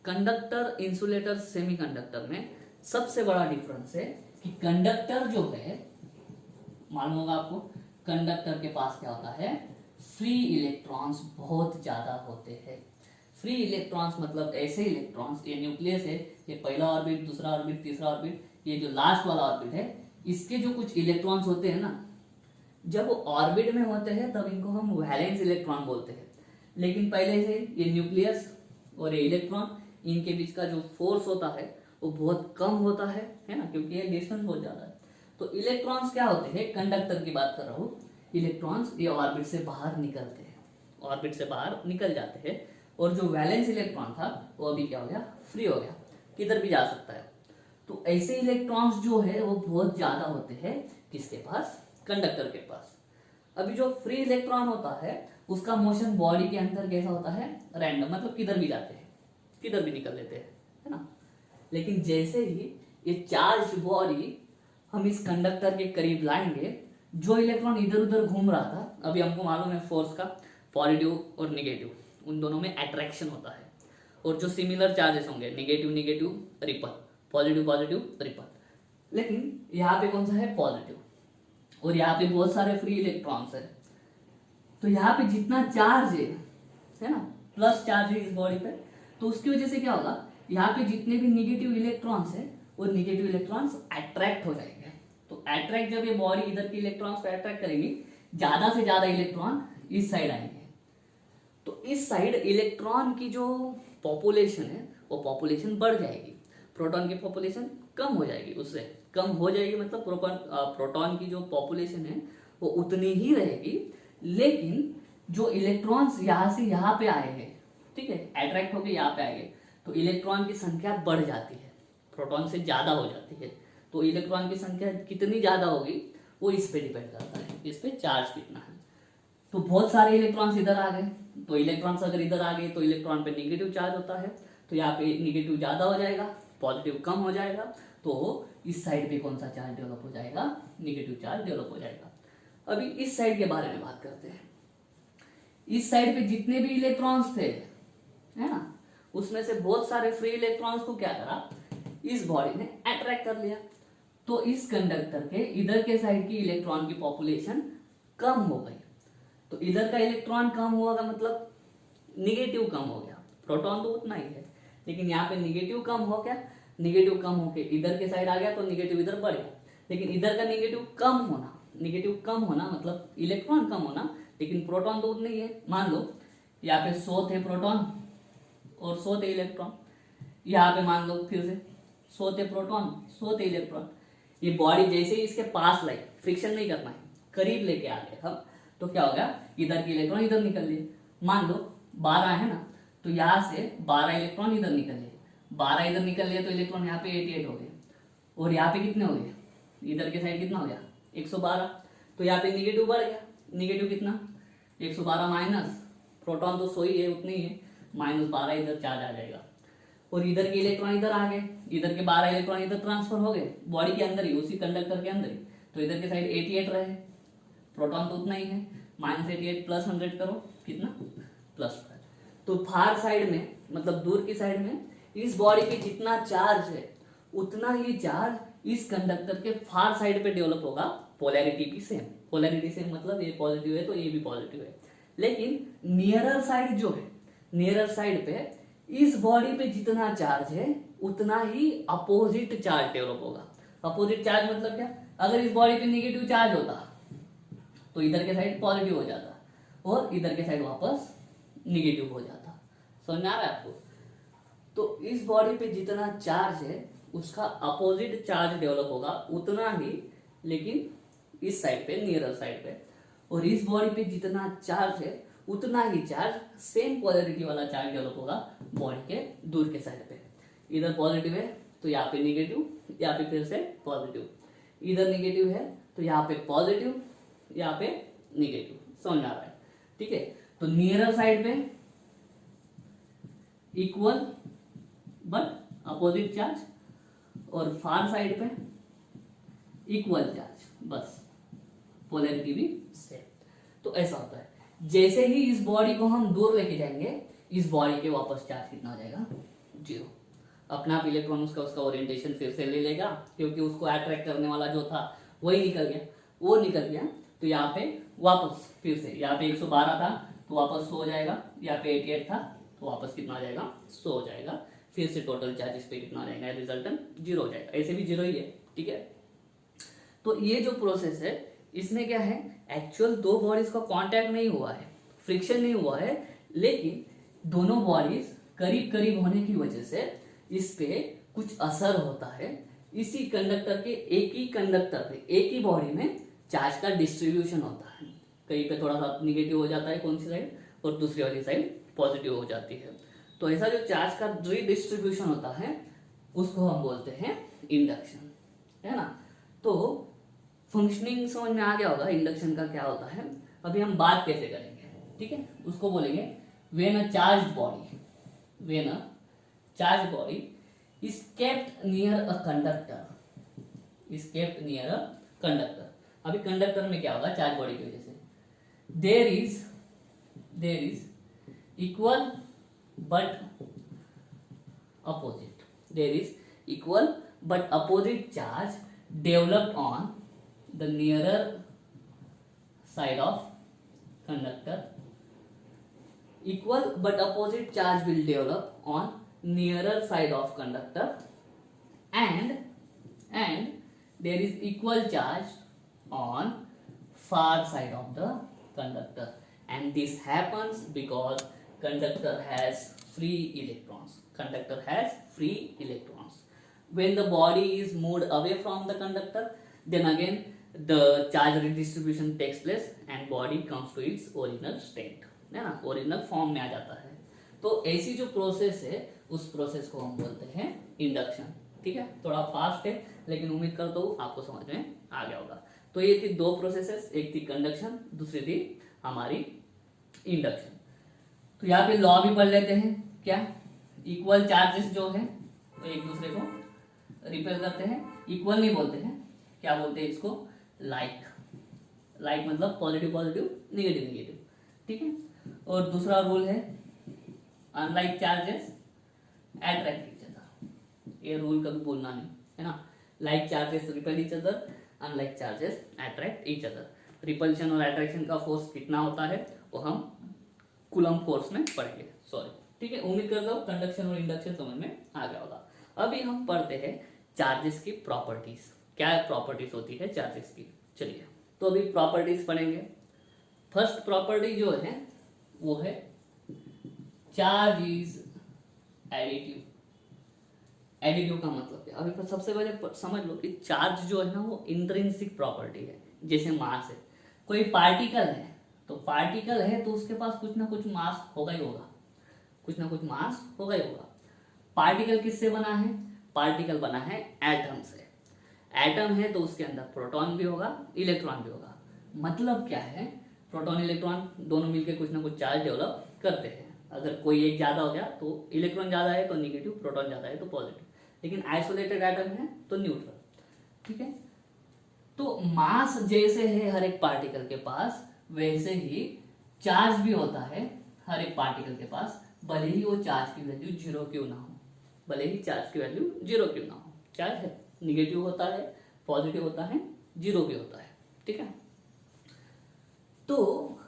कंडक्टर, इंसुलेटर, सेमीकंडक्टर में सबसे बड़ा डिफरेंस है कि कंडक्टर जो है, मालूम होगा आपको, कंडक्टर के पास क्या होता है, फ्री इलेक्ट्रॉन्स बहुत ज्यादा होते हैं। फ्री इलेक्ट्रॉन्स मतलब ऐसे इलेक्ट्रॉन्स, ये न्यूक्लियस है, ये पहला ऑर्बिट, दूसरा ऑर्बिट, तीसरा ऑर्बिट, ये जो लास्ट वाला ऑर्बिट है, इसके जो कुछ इलेक्ट्रॉन्स होते हैं ना, जब वो ऑर्बिट में होते हैं तब इनको हम वैलेंस इलेक्ट्रॉन बोलते हैं। लेकिन पहले से ये न्यूक्लियस और ये इलेक्ट्रॉन, इनके बीच का जो फोर्स होता है वो बहुत कम होता है ना, क्योंकि ये डिस्टेंस बहुत ज्यादा है। तो इलेक्ट्रॉन्स क्या होते हैं, कंडक्टर की बात कर रहा हूँ, इलेक्ट्रॉन्स ये ऑर्बिट से बाहर निकलते हैं, ऑर्बिट से बाहर निकल जाते हैं। और जो वैलेंस इलेक्ट्रॉन था वो अभी क्या हो गया, फ्री हो गया, किधर भी जा सकता है। तो ऐसे इलेक्ट्रॉन्स जो है वो बहुत ज्यादा होते हैं किसके पास, कंडक्टर के पास। अभी जो फ्री इलेक्ट्रॉन होता है उसका मोशन बॉडी के अंदर कैसा होता है, रैंडम, मतलब किधर भी जाते हैं, किधर भी निकल लेते हैं, है ना। लेकिन जैसे ही ये चार्ज बॉडी हम इस कंडक्टर के करीब लाएंगे, जो इलेक्ट्रॉन इधर उधर घूम रहा था, अभी हमको मालूम है फोर्स का पॉजिटिव और निगेटिव, उन दोनों में अट्रैक्शन होता है। और जो सिमिलर चार्जेस होंगे, negative negative ripple, positive positive ripple. लेकिन यहाँ पे कौन सा है, पॉजिटिव, और यहाँ पे बहुत सारे फ्री इलेक्ट्रॉन्स है। तो यहाँ पे जितना चार्ज है ना, प्लस चार्ज है इस बॉडी पे, तो उसकी वजह से क्या होगा, यहाँ पे जितने भी निगेटिव इलेक्ट्रॉन्स है वो निगेटिव इलेक्ट्रॉन्स अट्रैक्ट हो जाएंगे। तो अट्रैक्ट, जब ये बॉडी इधर की इलेक्ट्रॉन्स को अट्रैक्ट करेगी, ज्यादा से ज्यादा इलेक्ट्रॉन इस साइड आएंगे। तो इस साइड इलेक्ट्रॉन की जो पॉपुलेशन है वो पॉपुलेशन बढ़ जाएगी, प्रोटॉन की पॉपुलेशन कम हो जाएगी, उससे कम हो जाएगी, मतलब प्रोटॉन की जो पॉपुलेशन है वो उतनी ही रहेगी। लेकिन जो इलेक्ट्रॉन्स यहाँ से यहाँ पे आए हैं, ठीक है, अट्रैक्ट होके यहाँ पे आएंगे, तो इलेक्ट्रॉन की संख्या बढ़ जाती है, प्रोटॉन से ज्यादा हो जाती है। तो इलेक्ट्रॉन की संख्या कितनी ज्यादा होगी वो इस पे डिपेंड करता है, इस पे चार्ज कितना है। तो बहुत सारे इलेक्ट्रॉन्स इधर आ गए, तो इलेक्ट्रॉन्स अगर इधर आ गए तो इलेक्ट्रॉन पे निगेटिव चार्ज होता है, तो यहाँ पे निगेटिव ज्यादा हो जाएगा, पॉजिटिव कम हो जाएगा। तो इस साइड पे कौन सा चार्ज डेवलप हो जाएगा, निगेटिव चार्ज डेवलप हो जाएगा। अभी इस साइड के बारे में बात करते हैं। इस साइड पे जितने भी इलेक्ट्रॉन्स थे, है ना, उसमें से बहुत सारे फ्री इलेक्ट्रॉन्स को क्या करा, इस बॉडी ने अट्रैक्ट कर लिया। तो इस कंडक्टर के इधर के साइड की इलेक्ट्रॉन की पॉपुलेशन कम हो गई। तो इधर का इलेक्ट्रॉन कम हुआ का मतलब निगेटिव कम हो गया, प्रोटॉन तो उतना ही है, लेकिन यहाँ पे निगेटिव कम हो गया, निगेटिव कम होके इधर के साइड आ गया तो निगेटिव इधर बढ़ गया। लेकिन इधर का निगेटिव कम होना, निगेटिव कम होना मतलब इलेक्ट्रॉन कम होना, लेकिन प्रोटॉन तो उतना ही है। मान लो यहाँ पे 100 थे प्रोटॉन और 100 थे इलेक्ट्रॉन, यहाँ पे मान लो फिर से 100 थे प्रोटॉन, 100 थे इलेक्ट्रॉन। ये बॉडी जैसे ही इसके पास लाई, फ्रिक्शन नहीं करना है, करीब लेके आ गए हम, तो क्या होगा, इधर के इलेक्ट्रॉन इधर निकल लिए। मान लो 12 है ना, तो यहाँ से 12 इलेक्ट्रॉन इधर निकल लिए, 12 इधर निकल लिए तो इलेक्ट्रॉन यहाँ पे 88 हो गए। और यहाँ पे कितने हो गए, इधर के साइड कितना हो गया, 112। तो यहाँ पे निगेटिव बढ़ गया, निगेटिव कितना, 112 माइनस, प्रोटॉन तो 100 ही है, उतनी ही है, -12 इधर चार्ज आ जाएगा। और इधर के इलेक्ट्रॉन इधर आ गए, इधर के 12 इलेक्ट्रॉन इधर ट्रांसफर हो गए बॉडी के अंदर ही, उसी कंडक्टर के अंदर ही। तो इधर के साइड 88 रहे, प्रोटॉन तो उतना ही है, -88 प्लस 100 करो कितना, +12। तो फार साइड में, मतलब दूर की साइड में, इस बॉडी पे जितना चार्ज है उतना ही चार्ज इस कंडक्टर के फार साइड पे डेवलप होगा, पोलैरिटी भी सेम। पोलैरिटी सेम मतलब ये पॉजिटिव है तो ये भी पॉजिटिव है। लेकिन नियरर साइड जो है, नियरर साइड पे इस बॉडी पे जितना चार्ज है उतना ही अपोजिट चार्ज डेवलप होगा। अपोजिट चार्ज मतलब क्या, अगर इस बॉडी पे निगेटिव चार्ज होता तो इधर के साइड पॉजिटिव हो जाता और इधर के साइड वापस निगेटिव हो जाता। समझ में आ रहा है आपको। तो इस बॉडी पे जितना चार्ज है उसका अपोजिट चार्ज डेवलप होगा उतना ही, लेकिन इस साइड पे, नियरर साइड पे। और इस बॉडी पे जितना चार्ज है उतना ही चार्ज, सेम पोलैरिटी वाला चार्ज डेवलप होगा बॉडी के दूर के साइड पे। इधर पॉजिटिव है तो यहाँ पे निगेटिव, यहाँ पे फिर से पॉजिटिव, इधर निगेटिव है तो यहाँ पे पॉजिटिव, यहाँ पे निगेटिव। समझ आ रहा है, ठीक है। तो नियरर साइड पे इक्वल बट अपोजिट चार्ज, और फार साइड पे इक्वल चार्ज, बस पोलैरिटी भी सेम। तो ऐसा होता है। जैसे ही इस बॉडी को हम दूर लेके जाएंगे, इस बॉडी के वापस चार्ज कितना हो जाएगा, 0। अपना आप इलेक्ट्रॉन उसका ओरिएंटेशन फिर से ले लेगा, क्योंकि उसको अट्रैक्ट करने वाला जो था वही निकल गया, वो निकल गया। तो यहाँ पे वापस फिर से यहाँ पे 112 था तो वापस 100 हो जाएगा, यहाँ पे 88 था तो वापस कितना आ जाएगा, 100 हो जाएगा। फिर से टोटल चार्ज इस पे कितना आ जाएगा, रिजल्टेंट 0 हो जाएगा। ऐसे भी 0 ही है, ठीक है। तो ये जो प्रोसेस है इसमें क्या है, एक्चुअल दो बॉडीज का कांटेक्ट नहीं हुआ है, फ्रिक्शन नहीं हुआ है, लेकिन दोनों बॉडीज करीब करीब होने की वजह से इस पे कुछ असर होता है। इसी कंडक्टर के एक ही कंडक्टर पे एक ही बॉडी में चार्ज का डिस्ट्रीब्यूशन होता है। कहीं पे थोड़ा सा निगेटिव हो जाता है कौन सी साइड, और दूसरी वाली साइड पॉजिटिव हो जाती है। तो ऐसा जो चार्ज का डिस्ट्रीब्यूशन होता है उसको हम बोलते हैं इंडक्शन, है ना। तो फंक्शनिंग समझ में आ गया होगा इंडक्शन का क्या होता है। अभी हम बात कैसे करेंगे, ठीक है। उसको बोलेंगे when a charge body, when a charge body is kept near a conductor, is kept near a conductor. अभी कंडक्टर में क्या होगा, चार्ज बॉडी की वजह से there is equal but opposite, there is equal but opposite charge developed on the nearer side of conductor. Equal but opposite charge will develop on nearer side of conductor, and there is equal charge on far side of the conductor, and this happens because conductor has free electrons. Conductor has free electrons. When the body is moved away from the conductor, then again the charge redistribution takes place and body comes to its original state, है ना, ओरिजिनल फॉर्म में आ जाता है। तो ऐसी जो प्रोसेस है उस प्रोसेस को हम बोलते हैं इंडक्शन, ठीक है। थोड़ा फास्ट है लेकिन उम्मीद करता हूँ आपको समझ में आ गया होगा। तो ये थी दो प्रोसेसेस, एक थी कंडक्शन, दूसरी थी हमारी इंडक्शन। तो यहाँ पे लॉ भी पढ़ लेते हैं। क्या, इक्वल चार्जेस जो है वो एक दूसरे को रिपेल करते हैं। इक्वल नहीं बोलते हैं, क्या बोलते हैं इसको, लाइक। लाइक मतलब पॉजिटिव पॉजिटिव, निगेटिव निगेटिव, ठीक है। और दूसरा रूल है unlike charges attract each other. ये रूल कभी भूलना नहीं, है ना। Like charges repel each other, unlike charges attract each other. Repulsion और अट्रैक्शन का फोर्स कितना होता है वो हम कूलम फोर्स में पढ़ेंगे, सॉरी, ठीक है। उम्मीद करता हूँ कंडक्शन और इंडक्शन समझ में आ गया होगा। अभी हम पढ़ते हैं चार्जेस की प्रॉपर्टीज, क्या प्रॉपर्टीज होती है चार्जेस की। चलिए तो अभी प्रॉपर्टीज पढ़ेंगे। फर्स्ट प्रॉपर्टी जो है वो है चार्ज इज एडिटिव। एडिटिव का मतलब क्या, अभी सबसे पहले समझ लो कि चार्ज जो है ना वो इंट्रिंसिक प्रॉपर्टी है। जैसे मास है, कोई पार्टिकल है तो पार्टिकल है तो उसके पास कुछ ना कुछ मास होगा ही होगा, कुछ ना कुछ मास होगा ही होगा। पार्टिकल किससे बना है, पार्टिकल बना है एटम से। एटम है तो उसके अंदर प्रोटॉन भी होगा, इलेक्ट्रॉन भी होगा। मतलब क्या है, प्रोटॉन इलेक्ट्रॉन दोनों मिलकर कुछ ना कुछ चार्ज डेवलप करते हैं। अगर कोई एक ज्यादा हो गया तो इलेक्ट्रॉन ज्यादा है तो निगेटिव, प्रोटॉन ज्यादा है तो पॉजिटिव। लेकिन आइसोलेटेड एटम है तो न्यूट्रल, ठीक है। तो मास जैसे है हर एक पार्टिकल के पास, वैसे ही चार्ज भी होता है हर एक पार्टिकल के पास, भले ही वो चार्ज की वैल्यू 0 क्यों ना हो, भले ही चार्ज की वैल्यू 0 क्यों ना हो। चार्ज है, निगेटिव होता है, पॉजिटिव होता है, 0 भी होता है, ठीक है। तो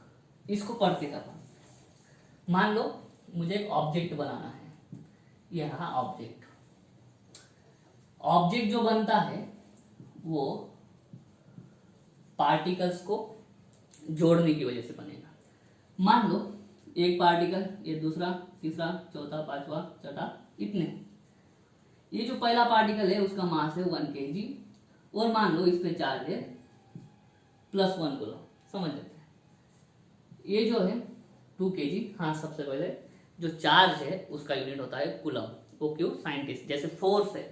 इसको पढ़ते हैं अपन। मान लो मुझे एक ऑब्जेक्ट बनाना है, यह रहा ऑब्जेक्ट। ऑब्जेक्ट जो बनता है वो पार्टिकल्स को जोड़ने की वजह से बनेगा। मान लो एक पार्टिकल, ये दूसरा, तीसरा, चौथा, पांचवा, छठा, इतने। ये जो पहला पार्टिकल है उसका मास है 1 kg, और मान लो इस पे चार्ज है +1 कूलम, समझ लेते हैं। ये जो है 2 kg, हाँ सबसे पहले जो चार्ज है उसका यूनिट होता है कूलम। वो क्यों, साइंटिस्ट, जैसे फोर्स है,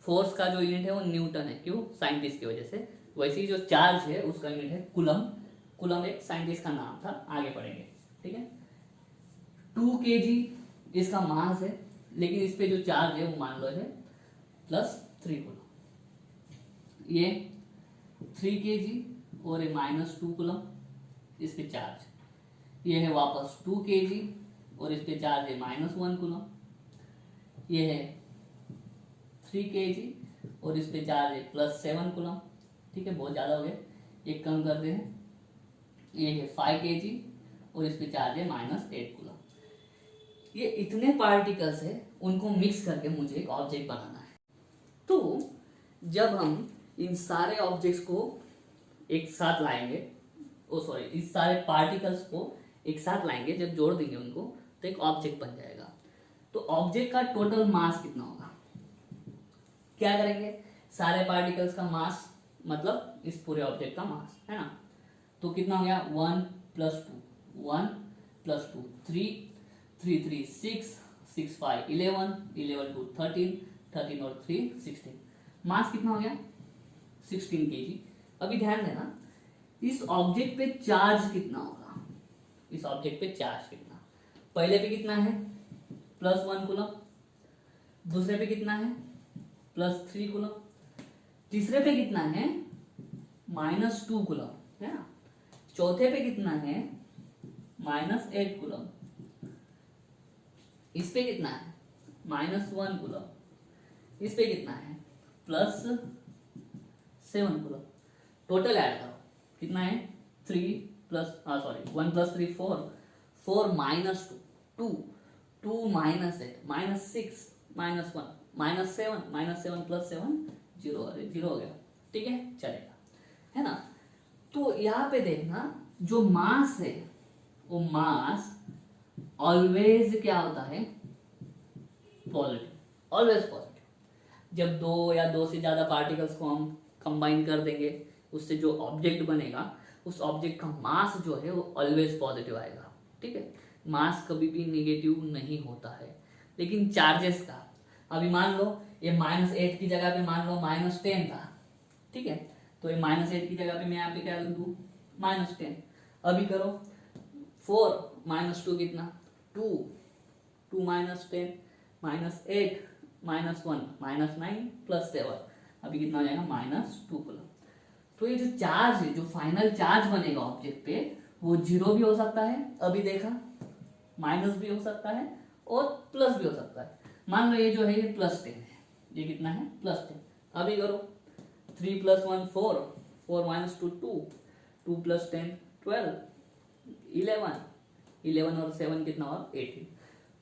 फोर्स का जो यूनिट है वो न्यूटन है, क्यों, साइंटिस्ट की वजह से। वैसे ही जो चार्ज है उसका यूनिट है कूलम। कूलम एक साइंटिस्ट का नाम था, आगे पढ़ेंगे, ठीक है। 2 kg इसका मास है, लेकिन इस पे जो चार्ज है वो मान लो है +3 कूलम। ये 3 kg और ये -2 कूलम इस पे चार्ज। ये है वापस 2 kg और इस पे चार्ज है -1 कूलम। ये है 3 kg और इस पे चार्ज है +7 कूलम। ठीक है, बहुत ज़्यादा हो गया, एक कम करते हैं। ये है 5 kg और इस पे चार्ज है -8 कूलम। ये इतने पार्टिकल्स है, उनको मिक्स करके मुझे एक ऑब्जेक्ट बनाना है। तो जब हम इन सारे ऑब्जेक्ट्स को एक साथ लाएंगे, इस सारे पार्टिकल्स को एक साथ लाएंगे, जब जोड़ देंगे उनको तो एक ऑब्जेक्ट बन जाएगा। तो ऑब्जेक्ट का टोटल मास कितना होगा? क्या करेंगे, सारे पार्टिकल्स का मास मतलब इस पूरे ऑब्जेक्ट का मास है ना। तो कितना हो गया 1 + 2 1 + 2 3 3 3 6 6 5 11 11 2 13 13 और 3 16। मास कितना हो गया 16 kg। अभी ध्यान देना, इस ऑब्जेक्ट पे चार्ज कितना होगा, इस ऑब्जेक्ट पे चार्ज कितना, पहले पे कितना है +1 कूलम, दूसरे पे कितना है +3 कूलम, तीसरे पे कितना है -2 कूलम है ना, चौथे पे कितना है -8 कूलम, इस पे कितना है -1 कूलम, इस पे कितना है +7 कूलम। टोटल ऐड करो कितना है 1 + 3 4 4 - 2 2 -8 -6 -1 -7 -7 + 7 0 0 हो गया। ठीक है, चलेगा है ना। तो यहाँ पे देखना, जो मास है वो मास ऑलवेज क्या होता है पॉजिटिव, ऑलवेज पॉजिटिव। जब दो या दो से ज्यादा पार्टिकल्स को हम कंबाइन कर देंगे, उससे जो ऑब्जेक्ट बनेगा, उस ऑब्जेक्ट का मास जो है वो ऑलवेज पॉजिटिव आएगा। ठीक है, मास कभी भी नेगेटिव नहीं होता है। लेकिन चार्जेस का, अभी मान लो ये -8 की जगह पे मान लो -10 था। ठीक है, तो ये -8 की जगह पे मैं यहाँ पे क्या लिख दूँ -10। अभी करो 4 - 2 कितना 2 2 - 10 -8 -1 -9 +7, अभी कितना हो जाएगा -2 कूलम। तो ये जो चार्ज है, जो फाइनल चार्ज बनेगा ऑब्जेक्ट पे, वो 0 भी हो सकता है, अभी देखा, माइनस भी हो सकता है और प्लस भी हो सकता है। मान लो ये जो है ये +10 है, ये कितना है +10। अभी करो 3 + 1 4 4 - 2 2 2 + 10 12 11 11 और 7 कितना और 18।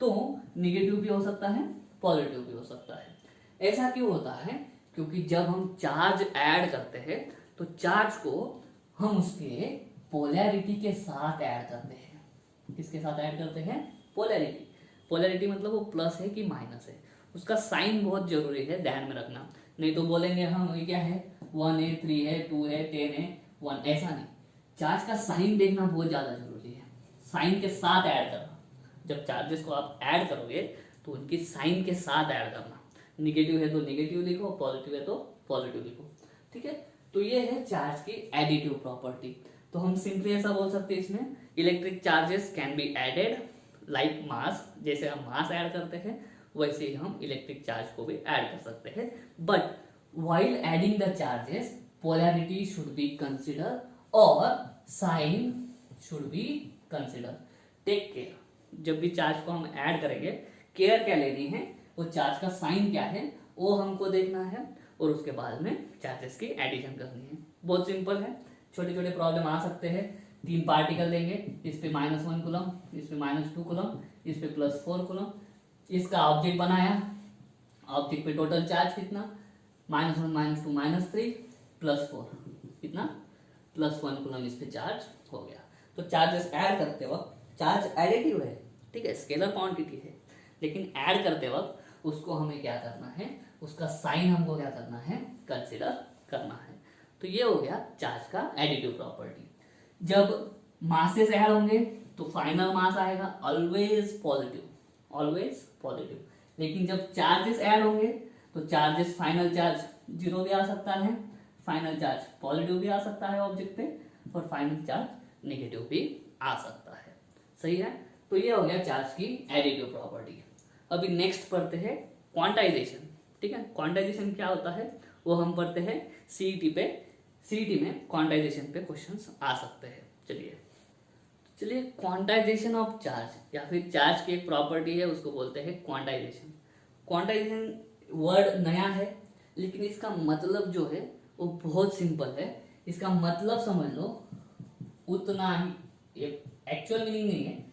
तो निगेटिव भी हो सकता है, पॉजिटिव भी हो सकता है। ऐसा क्यों होता है? क्योंकि जब हम चार्ज ऐड करते हैं तो चार्ज को हम उसके पोलैरिटी के साथ ऐड करते हैं। किसके साथ ऐड करते हैं? पोलैरिटी। पोलैरिटी मतलब वो प्लस है कि माइनस है, उसका साइन बहुत जरूरी है, ध्यान में रखना। नहीं तो बोलेंगे हम ये क्या है 1 है 3 है 2 है 10 है 1, ऐसा नहीं। चार्ज का साइन देखना बहुत ज्यादा जरूरी है, साइन के साथ ऐड करना। जब चार्जेस को आप ऐड करोगे तो उनकी साइन के साथ ऐड करना। निगेटिव है तो निगेटिव लिखो, पॉजिटिव है तो पॉजिटिव लिखो। ठीक है, तो ये है चार्ज की एडिटिव प्रॉपर्टी। तो हम सिंपली ऐसा बोल सकते हैं इसमें, electric charges can be added like mass. जैसे हम मास ऐड करते हैं वैसे ही हम इलेक्ट्रिक चार्ज को भी ऐड कर सकते हैं। But while adding the charges polarity should be consider और sign should be consider. Take care, जब भी चार्ज को हम ऐड करेंगे केयर क्या लेनी है, वो चार्ज का साइन क्या है वो हमको देखना है और उसके बाद में चार्जेस की एडिशन करनी है। बहुत सिंपल है, छोटे छोटे प्रॉब्लम आ सकते हैं। 3 पार्टिकल देंगे, इस पे -1 कूलम, इस पे -2 कूलम, इस पे +4 कूलम। इसका ऑब्जेक्ट बनाया, ऑब्जेक्ट पे टोटल चार्ज कितना -1 -2 -3 +4 कितना +1 कूलम, इस पे चार्ज हो गया। तो चार्जेस ऐड करते वक्त, चार्ज एडिटिव है, ठीक है, स्केलर क्वांटिटी है, लेकिन ऐड करते वक्त उसको हमें क्या करना है, उसका साइन हमको क्या करना है, कंसिडर करना है। तो ये हो गया चार्ज का एडिटिव प्रॉपर्टी। जब मासेस ऐड होंगे तो फाइनल मास आएगा ऑलवेज पॉजिटिव, ऑलवेज पॉजिटिव। लेकिन जब चार्जेस ऐड होंगे तो चार्जेस, फाइनल चार्ज 0 भी आ सकता है, फाइनल चार्ज पॉजिटिव भी आ सकता है ऑब्जेक्ट पे, और फाइनल चार्ज नेगेटिव भी आ सकता है। सही है, तो ये हो गया चार्ज की एडिटिव प्रॉपर्टी। अभी नेक्स्ट पढ़ते हैं क्वांटाइजेशन। ठीक है, क्वांटाइजेशन क्या होता है वो हम पढ़ते हैं सीईटी पे। सीईटी में क्वांटाइजेशन पे क्वेश्चंस आ सकते हैं। चलिए चलिए, क्वांटाइजेशन ऑफ चार्ज या फिर चार्ज की एक प्रॉपर्टी है, उसको बोलते हैं क्वांटाइजेशन। क्वांटाइजेशन वर्ड नया है, लेकिन इसका मतलब जो है वो बहुत सिंपल है। इसका मतलब समझ लो उतना ही, ये एक्चुअल मीनिंग नहीं है,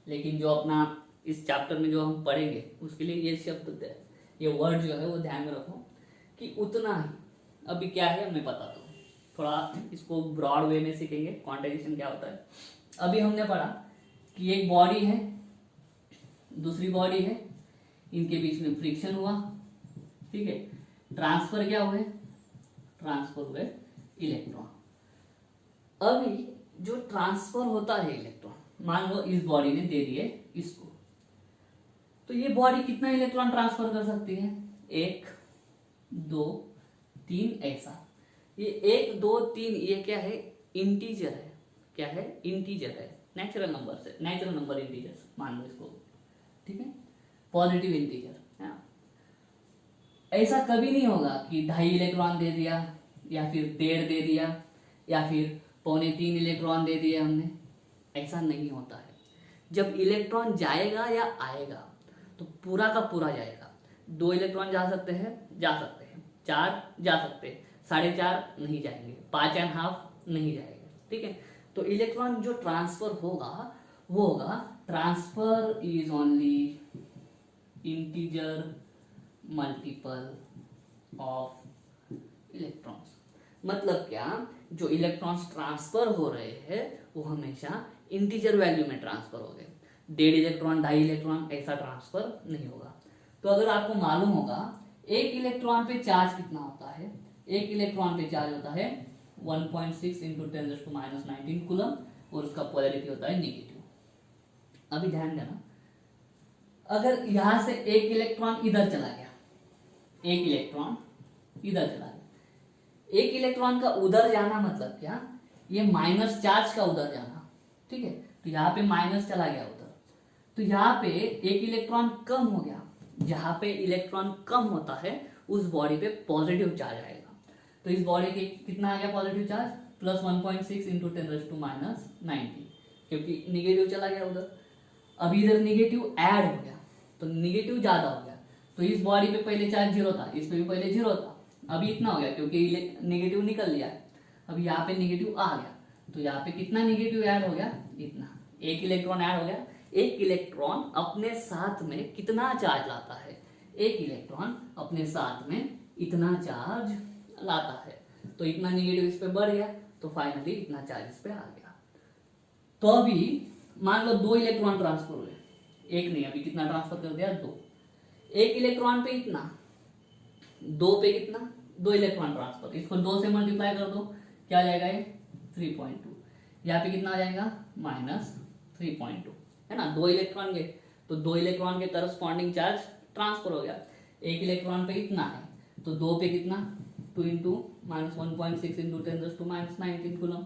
लेकिन जो अपना इस चैप्टर में जो हम पढ़ेंगे उसके लिए ये शब्द, ये वर्ड जो है वो ध्यान में रखो कि उतना ही। अभी क्या है मैं बताता हूँ, थोड़ा इसको ब्रॉड वे में सीखेंगे क्वांटाइजेशन क्या होता है। अभी हमने पढ़ा कि एक बॉडी है, दूसरी बॉडी है, इनके बीच में फ्रिक्शन हुआ, ठीक है, ट्रांसफर क्या हुए, ट्रांसफर हुए इलेक्ट्रॉन। अभी जो ट्रांसफर होता है इलेक्ट्रॉन, मान लो इस बॉडी ने दे दिए इसको, तो ये बॉडी कितना इलेक्ट्रॉन ट्रांसफर कर सकती है, 1 2 3 ऐसा। ये 1 2 3 ये क्या है, इंटीजर है। क्या है, इंटीजर है, नेचुरल नंबर से, नेचुरल नंबर इंटीजर मान लो इसको, ठीक है, पॉजिटिव इंटीजर। ऐसा कभी नहीं होगा कि 2.5 इलेक्ट्रॉन दे दिया या फिर 1.5 दे दिया या फिर 2.25 इलेक्ट्रॉन दे दिए हमने, ऐसा नहीं होता है। जब इलेक्ट्रॉन जाएगा या आएगा तो पूरा का पूरा जाएगा। 2 इलेक्ट्रॉन जा सकते हैं, 4 जा सकते हैं, 4.5 नहीं जाएंगे, 5.5 नहीं जाएंगे, ठीक है। तो इलेक्ट्रॉन जो ट्रांसफर होगा वो होगा, transfer is only integer multiple of electrons. मतलब क्या, जो इलेक्ट्रॉन्स ट्रांसफर हो रहे हैं वो हमेशा इंटीजर वैल्यू में ट्रांसफर हो गए। 1.5 इलेक्ट्रॉन 2.5 इलेक्ट्रॉन ऐसा ट्रांसफर नहीं होगा। तो अगर आपको मालूम होगा 1 इलेक्ट्रॉन पे चार्ज कितना होता है, 1 इलेक्ट्रॉन पे चार्ज होता है 1.6 इंटू 10⁻⁹ कूलम, और उसका पोलैरिटी होता है नेगेटिव। अभी ध्यान देना, अगर यहां से 1 इलेक्ट्रॉन इधर चला गया, 1 इलेक्ट्रॉन इधर चला गया, 1 इलेक्ट्रॉन का उधर जाना मतलब क्या, ये माइनस चार्ज का उधर जाना, ठीक है। तो यहाँ पे माइनस चला गया उधर, तो यहाँ पे 1 इलेक्ट्रॉन कम हो गया। जहां पे इलेक्ट्रॉन कम होता है उस बॉडी पे पॉजिटिव चार्ज आएगा। तो इस बॉडी के कितना आ गया पॉजिटिव चार्ज, प्लस 1.6 इंटू 10⁻⁹, क्योंकि निगेटिव चला गया उधर। अभी इधर निगेटिव ऐड हो गया तो निगेटिव ज्यादा हो गया, तो इस बॉडी पे पहले चार्ज 0 था, इस पे भी पहले 0 था, अभी इतना हो गया क्योंकि निगेटिव निकल लिया है। अभी यहाँ पे निगेटिव आ गया, तो यहाँ पे कितना निगेटिव ऐड हो गया, इतना, 1 इलेक्ट्रॉन ऐड हो गया। 1 इलेक्ट्रॉन अपने साथ में कितना चार्ज लाता है, 1 इलेक्ट्रॉन अपने साथ में इतना चार्ज लाता है, तो इतना निगेटिव इस पे बढ़ गया, तो फाइनली इतना चार्ज इस पे आ गया। तो अभी मान लो 2 इलेक्ट्रॉन ट्रांसफर हुए, 1 नहीं, अभी कितना ट्रांसफर कर दिया, 2। 1 इलेक्ट्रॉन पे इतना, 2 पे कितना, 2 इलेक्ट्रॉन ट्रांसफर, इसको 2 से मल्टीप्लाई कर दो, क्या आ जाएगा ये 3.2। यहाँ पे कितना आ जाएगा, -3.2, है ना। 2 इलेक्ट्रॉन के, तो 2 इलेक्ट्रॉन के करस्पॉन्डिंग चार्ज ट्रांसफर हो गया। 1 इलेक्ट्रॉन पे इतना है, तो 2 पे कितना, 2 into -1.6 into 10⁻⁹ coulomb,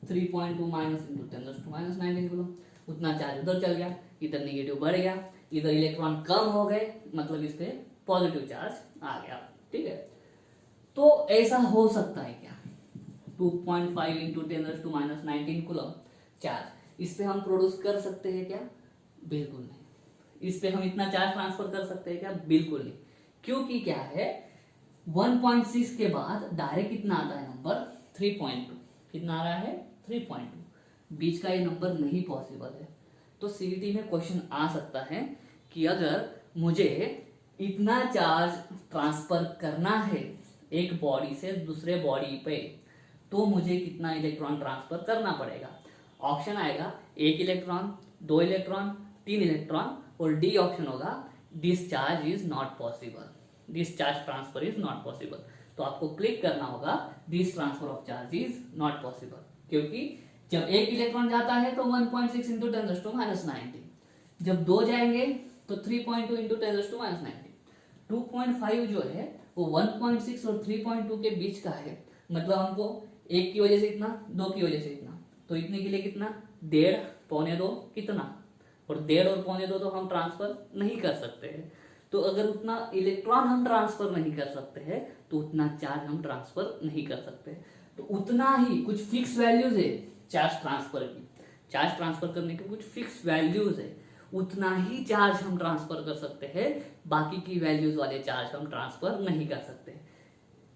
3.2 minus into 10⁻⁹ coulomb, उतना चार्ज उधर चल गया, इधर निगेटिव बढ़ गया, इधर इलेक्ट्रॉन कम हो गए, मतलब इस पे पॉजिटिव चार्ज आ गया, ठीक है। तो ऐसा हो सकता है क्या, 2.5 इंटू 10⁻⁹ कूलम चार्ज इस पे हम प्रोड्यूस कर सकते हैं क्या, बिल्कुल नहीं। इस पे हम इतना चार्ज ट्रांसफर कर सकते हैं क्या, बिल्कुल नहीं। क्योंकि क्या है, 1.6 के बाद डायरेक्ट कितना आता है नंबर, 3.2, कितना आ रहा है 3.2, बीच का ये नंबर नहीं पॉसिबल है। तो सीईटी में क्वेश्चन आ सकता है कि अगर मुझे इतना चार्ज ट्रांसफर करना है एक बॉडी से दूसरे बॉडी पे, तो मुझे कितना इलेक्ट्रॉन ट्रांसफर करना पड़ेगा। ऑप्शन आएगा 1 इलेक्ट्रॉन, 2 इलेक्ट्रॉन, 3 इलेक्ट्रॉन, और डी ऑप्शन होगा discharge is not possible, discharge transfer is not possible. तो आपको क्लिक करना होगा this transfer of charge is not possible, क्योंकि जब 1 इलेक्ट्रॉन जाता है तो 1.6 इंटू 10⁻⁹, जब 2 जाएंगे तो 3.2 इंटू 10⁻⁹। 2.5 जो है वो 1.6 और 3.2 के बीच का है, मतलब हमको 1 की वजह से इतना, 2 की वजह से इतना, तो इतने के लिए कितना, 1.5, 1.25 कितना, और 1.5 और 1.25 तो हम ट्रांसफर नहीं कर सकते हैं। तो अगर उतना इलेक्ट्रॉन हम ट्रांसफर नहीं कर सकते हैं तो उतना चार्ज हम ट्रांसफर नहीं कर सकते। तो उतना ही कुछ फिक्स वैल्यूज है चार्ज ट्रांसफर की, चार्ज ट्रांसफर करने के कुछ फिक्स वैल्यूज है, उतना ही चार्ज हम ट्रांसफर कर सकते हैं, बाकी की वैल्यूज वाले चार्ज हम ट्रांसफर नहीं कर सकते।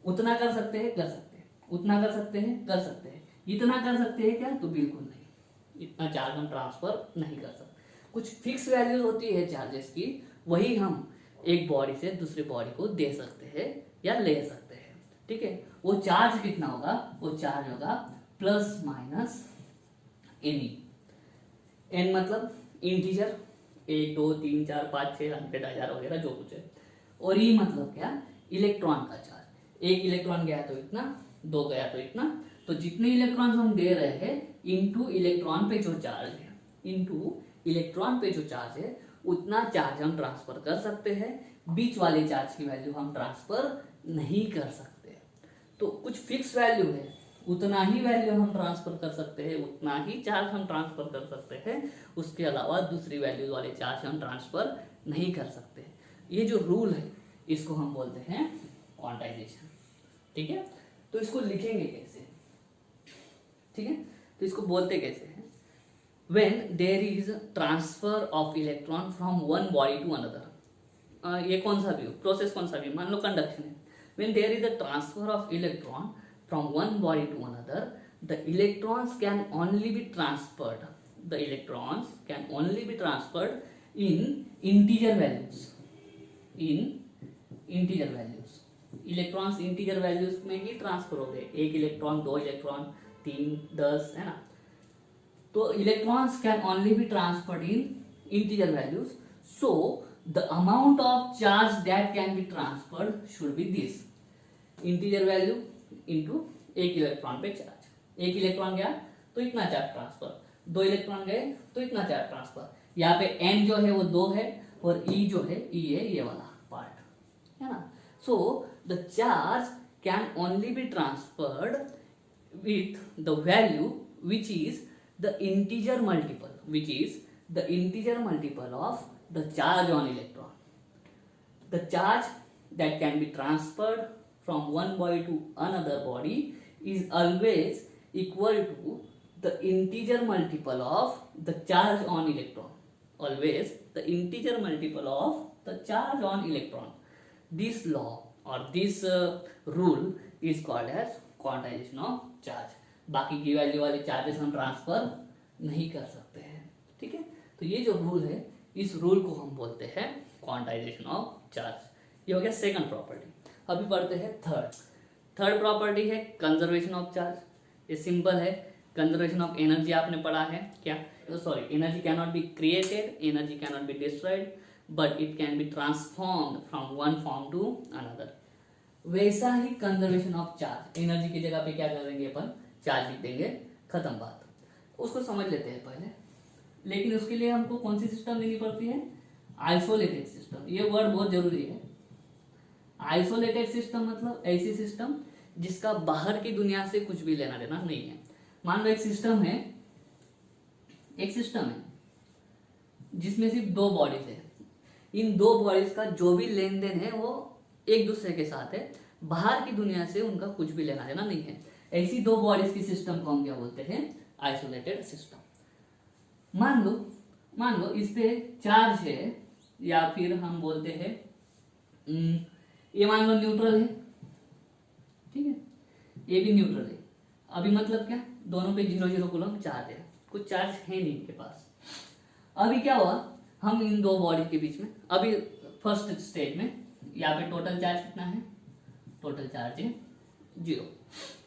उतना कर सकते हैं, कर सकते हैं, उतना कर सकते हैं, कर सकते हैं, इतना कर सकते हैं क्या? तो बिल्कुल नहीं, इतना चार्ज हम ट्रांसफर नहीं कर सकते। कुछ फिक्स वैल्यूज होती है चार्जेस की, वही हम एक बॉडी से दूसरी बॉडी को दे सकते हैं या ले सकते हैं। ठीक है, वो चार्ज कितना होगा? वो चार्ज होगा प्लस माइनस एनी। एन मतलब इंटीजर, 1 2 3 4 5 6 100 1000 वगैरह जो कुछ है। और ई मतलब क्या? इलेक्ट्रॉन का चार्ज। एक इलेक्ट्रॉन गया तो इतना, 2 गया तो इतना। तो जितने इलेक्ट्रॉन हम दे रहे हैं इनटू इलेक्ट्रॉन पे जो चार्ज है, इनटू इलेक्ट्रॉन पे जो चार्ज है, उतना चार्ज हम ट्रांसफर कर सकते हैं। बीच वाले चार्ज की वैल्यू हम ट्रांसफर नहीं कर सकते। तो कुछ फिक्स वैल्यू है, उतना ही वैल्यू हम ट्रांसफर कर सकते हैं, उतना ही चार्ज हम ट्रांसफर कर सकते हैं। उसके अलावा दूसरी वैल्यूज वाले चार्ज हम ट्रांसफर नहीं कर सकते। ये जो रूल है इसको हम बोलते हैं क्वांटाइजेशन। ठीक है, तो इसको लिखेंगे कैसे? ठीक है, तो इसको बोलते कैसे हैं? when there is transfer of electron from one body to another, ये कौन सा भी हो, प्रोसेस कौन सा भी, मान लो कंडक्शन है। when there is a transfer of electron from one body to another, the electrons can only be transferred, the electrons can only be transferred in integer values, in integer values। Electrons integer values में ही ट्रांसफर हो गए, 1 इलेक्ट्रॉन 2 इलेक्ट्रॉन 3 10, है ना। तो electrons can only be transferred in integer values, so the amount of charge that can be transferred should be this, integer value into 1 electron पे चार्ज। 1 इलेक्ट्रॉन गया तो इतना चार्ज ट्रांसफर, 2 इलेक्ट्रॉन गए तो इतना चार्ज ट्रांसफर। यहाँ पे n जो है वो 2 है और e जो है, e है ये वाला पार्ट, है ना। so the charge can only be transferred with the value which is the integer multiple, which is the integer multiple of the charge on electron. The charge that can be transferred from one body to another body is always equal to the integer multiple of the charge on electron. Always the integer multiple of the charge on electron. This law or this rule is called as quantization of charge. बाकी की वैल्यू वाले चार्जेस हम ट्रांसफर नहीं कर सकते हैं। ठीक है, तो ये जो रूल है, इस रूल को हम बोलते हैं क्वांटाइजेशन ऑफ चार्ज। ये हो गया सेकंड प्रॉपर्टी। अभी पढ़ते हैं थर्ड प्रॉपर्टी है कंजर्वेशन ऑफ चार्ज। ये सिंपल है, कंजर्वेशन ऑफ एनर्जी आपने पढ़ा है क्या? Sorry, energy can not be created, energy can not be destroyed, but it can be transformed from one form to another. वैसा ही कंजर्वेशन ऑफ चार्ज, एनर्जी की जगह पे क्या करेंगे अपन? चार्ज लिख देंगे, खत्म बात। उसको समझ लेते हैं पहले, लेकिन उसके लिए हमको कौन सी सिस्टम लेनी पड़ती है? Isolated system. ये वर्ड बहुत जरूरी है। आइसोलेटेड सिस्टम मतलब ऐसी सिस्टम जिसका बाहर की दुनिया से कुछ भी लेना देना नहीं है। मान लो एक सिस्टम है जिसमें सिर्फ 2 बॉडीज है। इन 2 बॉडीज का जो भी लेन देन है वो एक दूसरे के साथ है, बाहर की दुनिया से उनका कुछ भी लेना देना नहीं है। ऐसी 2 बॉडीज की सिस्टम को हम क्या बोलते हैं? Isolated system. मान लो इस पे चार्ज है, या फिर हम बोलते हैं ये मान लो न्यूट्रल है, ठीक है, ये भी न्यूट्रल है। अभी मतलब क्या? दोनों पे 0 कूलम चार्ज है, कुछ चार्ज है नहीं इनके पास। अभी क्या हुआ? हम इन 2 बॉडी के बीच में, अभी फर्स्ट स्टेज में यहाँ पे टोटल चार्ज कितना है? टोटल चार्ज है 0,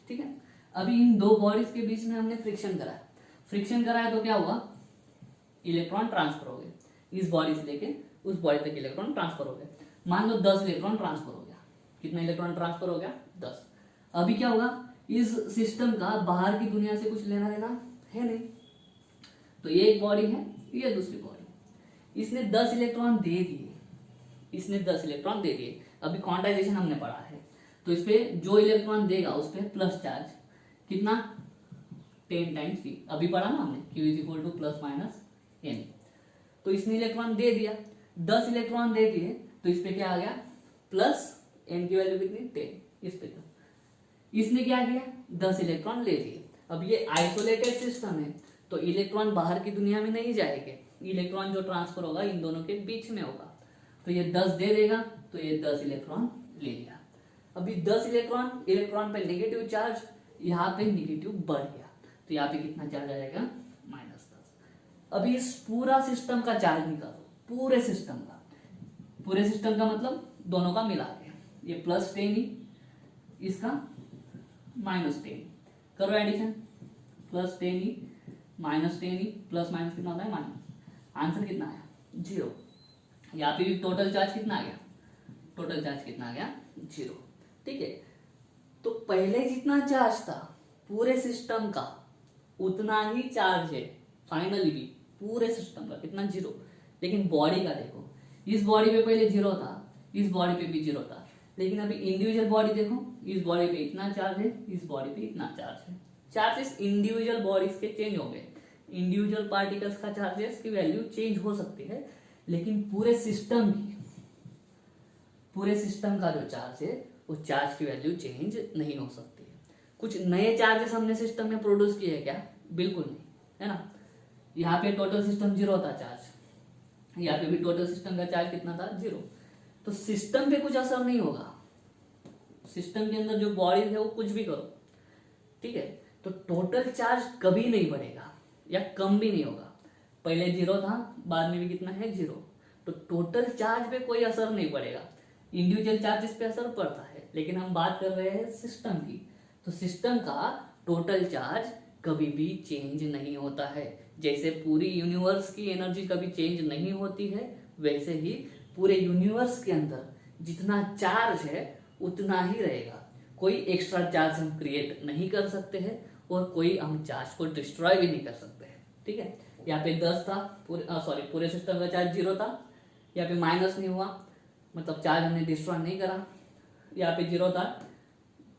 ठीक है। अभी इन 2 बॉडीज के बीच में हमने फ्रिक्शन कराया तो क्या हुआ? इलेक्ट्रॉन ट्रांसफर हो गए, इस बॉडी से लेके उस बॉडी तक इलेक्ट्रॉन ट्रांसफर हो गए। मान लो 10 इलेक्ट्रॉन ट्रांसफर हो गया। कितना इलेक्ट्रॉन ट्रांसफर हो गया? 10। अभी क्या होगा? इस सिस्टम का बाहर की दुनिया से कुछ लेना देना है नहीं, तो ये एक बॉडी है, ये दूसरी बॉडी। इसने 10 इलेक्ट्रॉन दे दिए, अभी क्वांटाइजेशन हमने पढ़ा है, तो इस पे जो इलेक्ट्रॉन देगा उस पे प्लस चार्ज कितना? 10 टाइम्स Q। अभी पढ़ा ना हमने, Q is equal two plus minus n। तो इसने इलेक्ट्रॉन दे दिया, 10 इलेक्ट्रॉन दे दिए, तो इस पे क्या आ गया? प्लस n की वैल्यू कितनी? 10। इस पे इसने क्या किया? 10 इलेक्ट्रॉन ले लिए। अब ये आइसोलेटेड सिस्टम है, तो इलेक्ट्रॉन बाहर की दुनिया में नहीं जाएंगे, इलेक्ट्रॉन जो ट्रांसफर होगा इन दोनों के बीच में होगा। तो ये 10 दे देगा, तो ये 10 इलेक्ट्रॉन ले लिया। अभी 10 इलेक्ट्रॉन पे नेगेटिव चार्ज, यहाँ पे नेगेटिव बढ़ गया, तो यहाँ पे कितना चार्ज आ जाएगा, -10। अभी इस पूरा सिस्टम का चार्ज निकालो, पूरे सिस्टम का मतलब दोनों का मिला के, ये +10 इसका -10, करो एडिशन, +10 -10 प्लस माइनस कितना होता है माइनस, आंसर कितना आया 0। यहाँ पे भी टोटल चार्ज कितना आ गया, 0। ठीक है, तो पहले जितना चार्ज था पूरे सिस्टम का उतना ही चार्ज है फाइनली भी पूरे सिस्टम का, कितना 0। लेकिन बॉडी का देखो, इस बॉडी पे पहले 0 था, इस बॉडी पे भी 0 था, लेकिन अभी इंडिविजुअल बॉडी देखो, इस बॉडी पे इतना चार्ज है, इस बॉडी पे इतना चार्ज है। चार्जेस इंडिविजुअल बॉडीज के चेंज हो गए, इंडिविजुअल पार्टिकल्स का चार्जेस की वैल्यू चेंज हो सकती है, लेकिन पूरे सिस्टम का जो चार्ज है वो चार्ज की वैल्यू चेंज नहीं हो सकती है। कुछ नए चार्जेस हमने सिस्टम में प्रोड्यूस किए क्या, बिल्कुल नहीं, है ना। यहाँ पे टोटल सिस्टम 0 था चार्ज, यहाँ पे भी टोटल सिस्टम का चार्ज कितना था 0, तो सिस्टम पे कुछ असर नहीं होगा। सिस्टम के अंदर जो बॉडी है वो कुछ भी करो, ठीक है, तो टोटल चार्ज कभी नहीं बढ़ेगा या कम भी नहीं होगा। पहले 0 था, बाद में भी कितना है 0, तो टोटल चार्ज पे कोई असर नहीं पड़ेगा। इंडिविजुअल चार्जेस पे असर पड़ता है, लेकिन हम बात कर रहे हैं सिस्टम की, तो सिस्टम का टोटल चार्ज कभी भी चेंज नहीं होता है। जैसे पूरी यूनिवर्स की एनर्जी कभी चेंज नहीं होती है, वैसे ही पूरे यूनिवर्स के अंदर जितना चार्ज है उतना ही रहेगा। कोई एक्स्ट्रा चार्ज हम क्रिएट नहीं कर सकते हैं और कोई हम चार्ज को डिस्ट्रॉय भी नहीं कर सकते हैं। ठीक है, यहाँ पे 10 था, पूरे सिस्टम का चार्ज 0 था, यहाँ पे माइनस नहीं हुआ, मतलब चार्ज हमने डिस्ट्रॉय नहीं करा। यहाँ पे 0 था,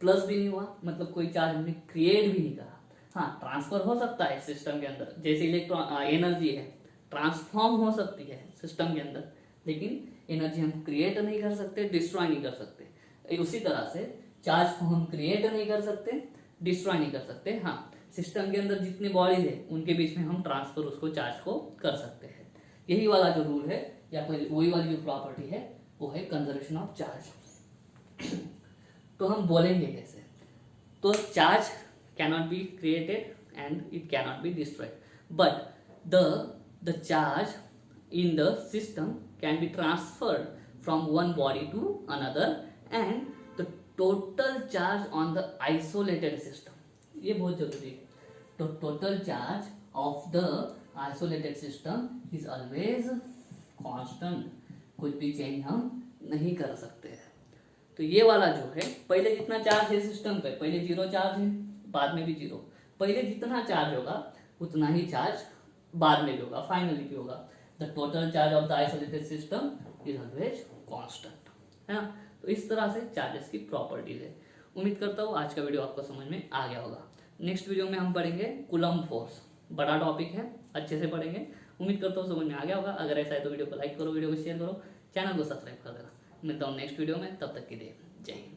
प्लस भी नहीं हुआ, मतलब कोई चार्ज हमने क्रिएट भी नहीं करा। हाँ, ट्रांसफर हो सकता है सिस्टम के अंदर, जैसे इलेक्ट्रॉन एनर्जी है ट्रांसफॉर्म हो सकती है सिस्टम के अंदर, लेकिन एनर्जी हम क्रिएट नहीं कर सकते, डिस्ट्रॉय नहीं कर सकते। उसी तरह से चार्ज को हम क्रिएट नहीं कर सकते, डिस्ट्रॉय नहीं कर सकते। हाँ, सिस्टम के अंदर जितने बॉडीज है उनके बीच में हम ट्रांसफर उसको चार्ज को कर सकते हैं। यही वाला जो रूल है या फिर वही वाली जो प्रॉपर्टी है वो है कंजर्वेशन ऑफ चार्ज। तो हम बोलेंगे कैसे, तो charge cannot be created and it cannot be destroyed, but the charge in the system can be transferred from one body to another and the total charge on the isolated system, ये बहुत जरूरी है। तो total charge of the isolated system is always constant, कुछ भी चेंज हम नहीं कर सकते हैं। तो ये वाला जो है, पहले जितना चार्ज है सिस्टम पे, पहले 0 चार्ज है, बाद में भी 0, पहले जितना चार्ज होगा उतना ही चार्ज बाद में भी होगा, फाइनली भी होगा। The total charge of the isolated system is always constant, है ना। तो इस तरह से चार्जेस की प्रॉपर्टीज है। उम्मीद करता हूँ आज का वीडियो आपको समझ में आ गया होगा। नेक्स्ट वीडियो में हम पढ़ेंगे कूलम्ब फोर्स, बड़ा टॉपिक है, अच्छे से पढ़ेंगे। उम्मीद करता हूँ समझ में आ गया होगा। अगर ऐसा है तो वीडियो को लाइक करो, वीडियो को शेयर करो, चैनल को सब्सक्राइब कर देना। मिलता हूँ नेक्स्ट वीडियो में, तब तक के लिए जय हिंद।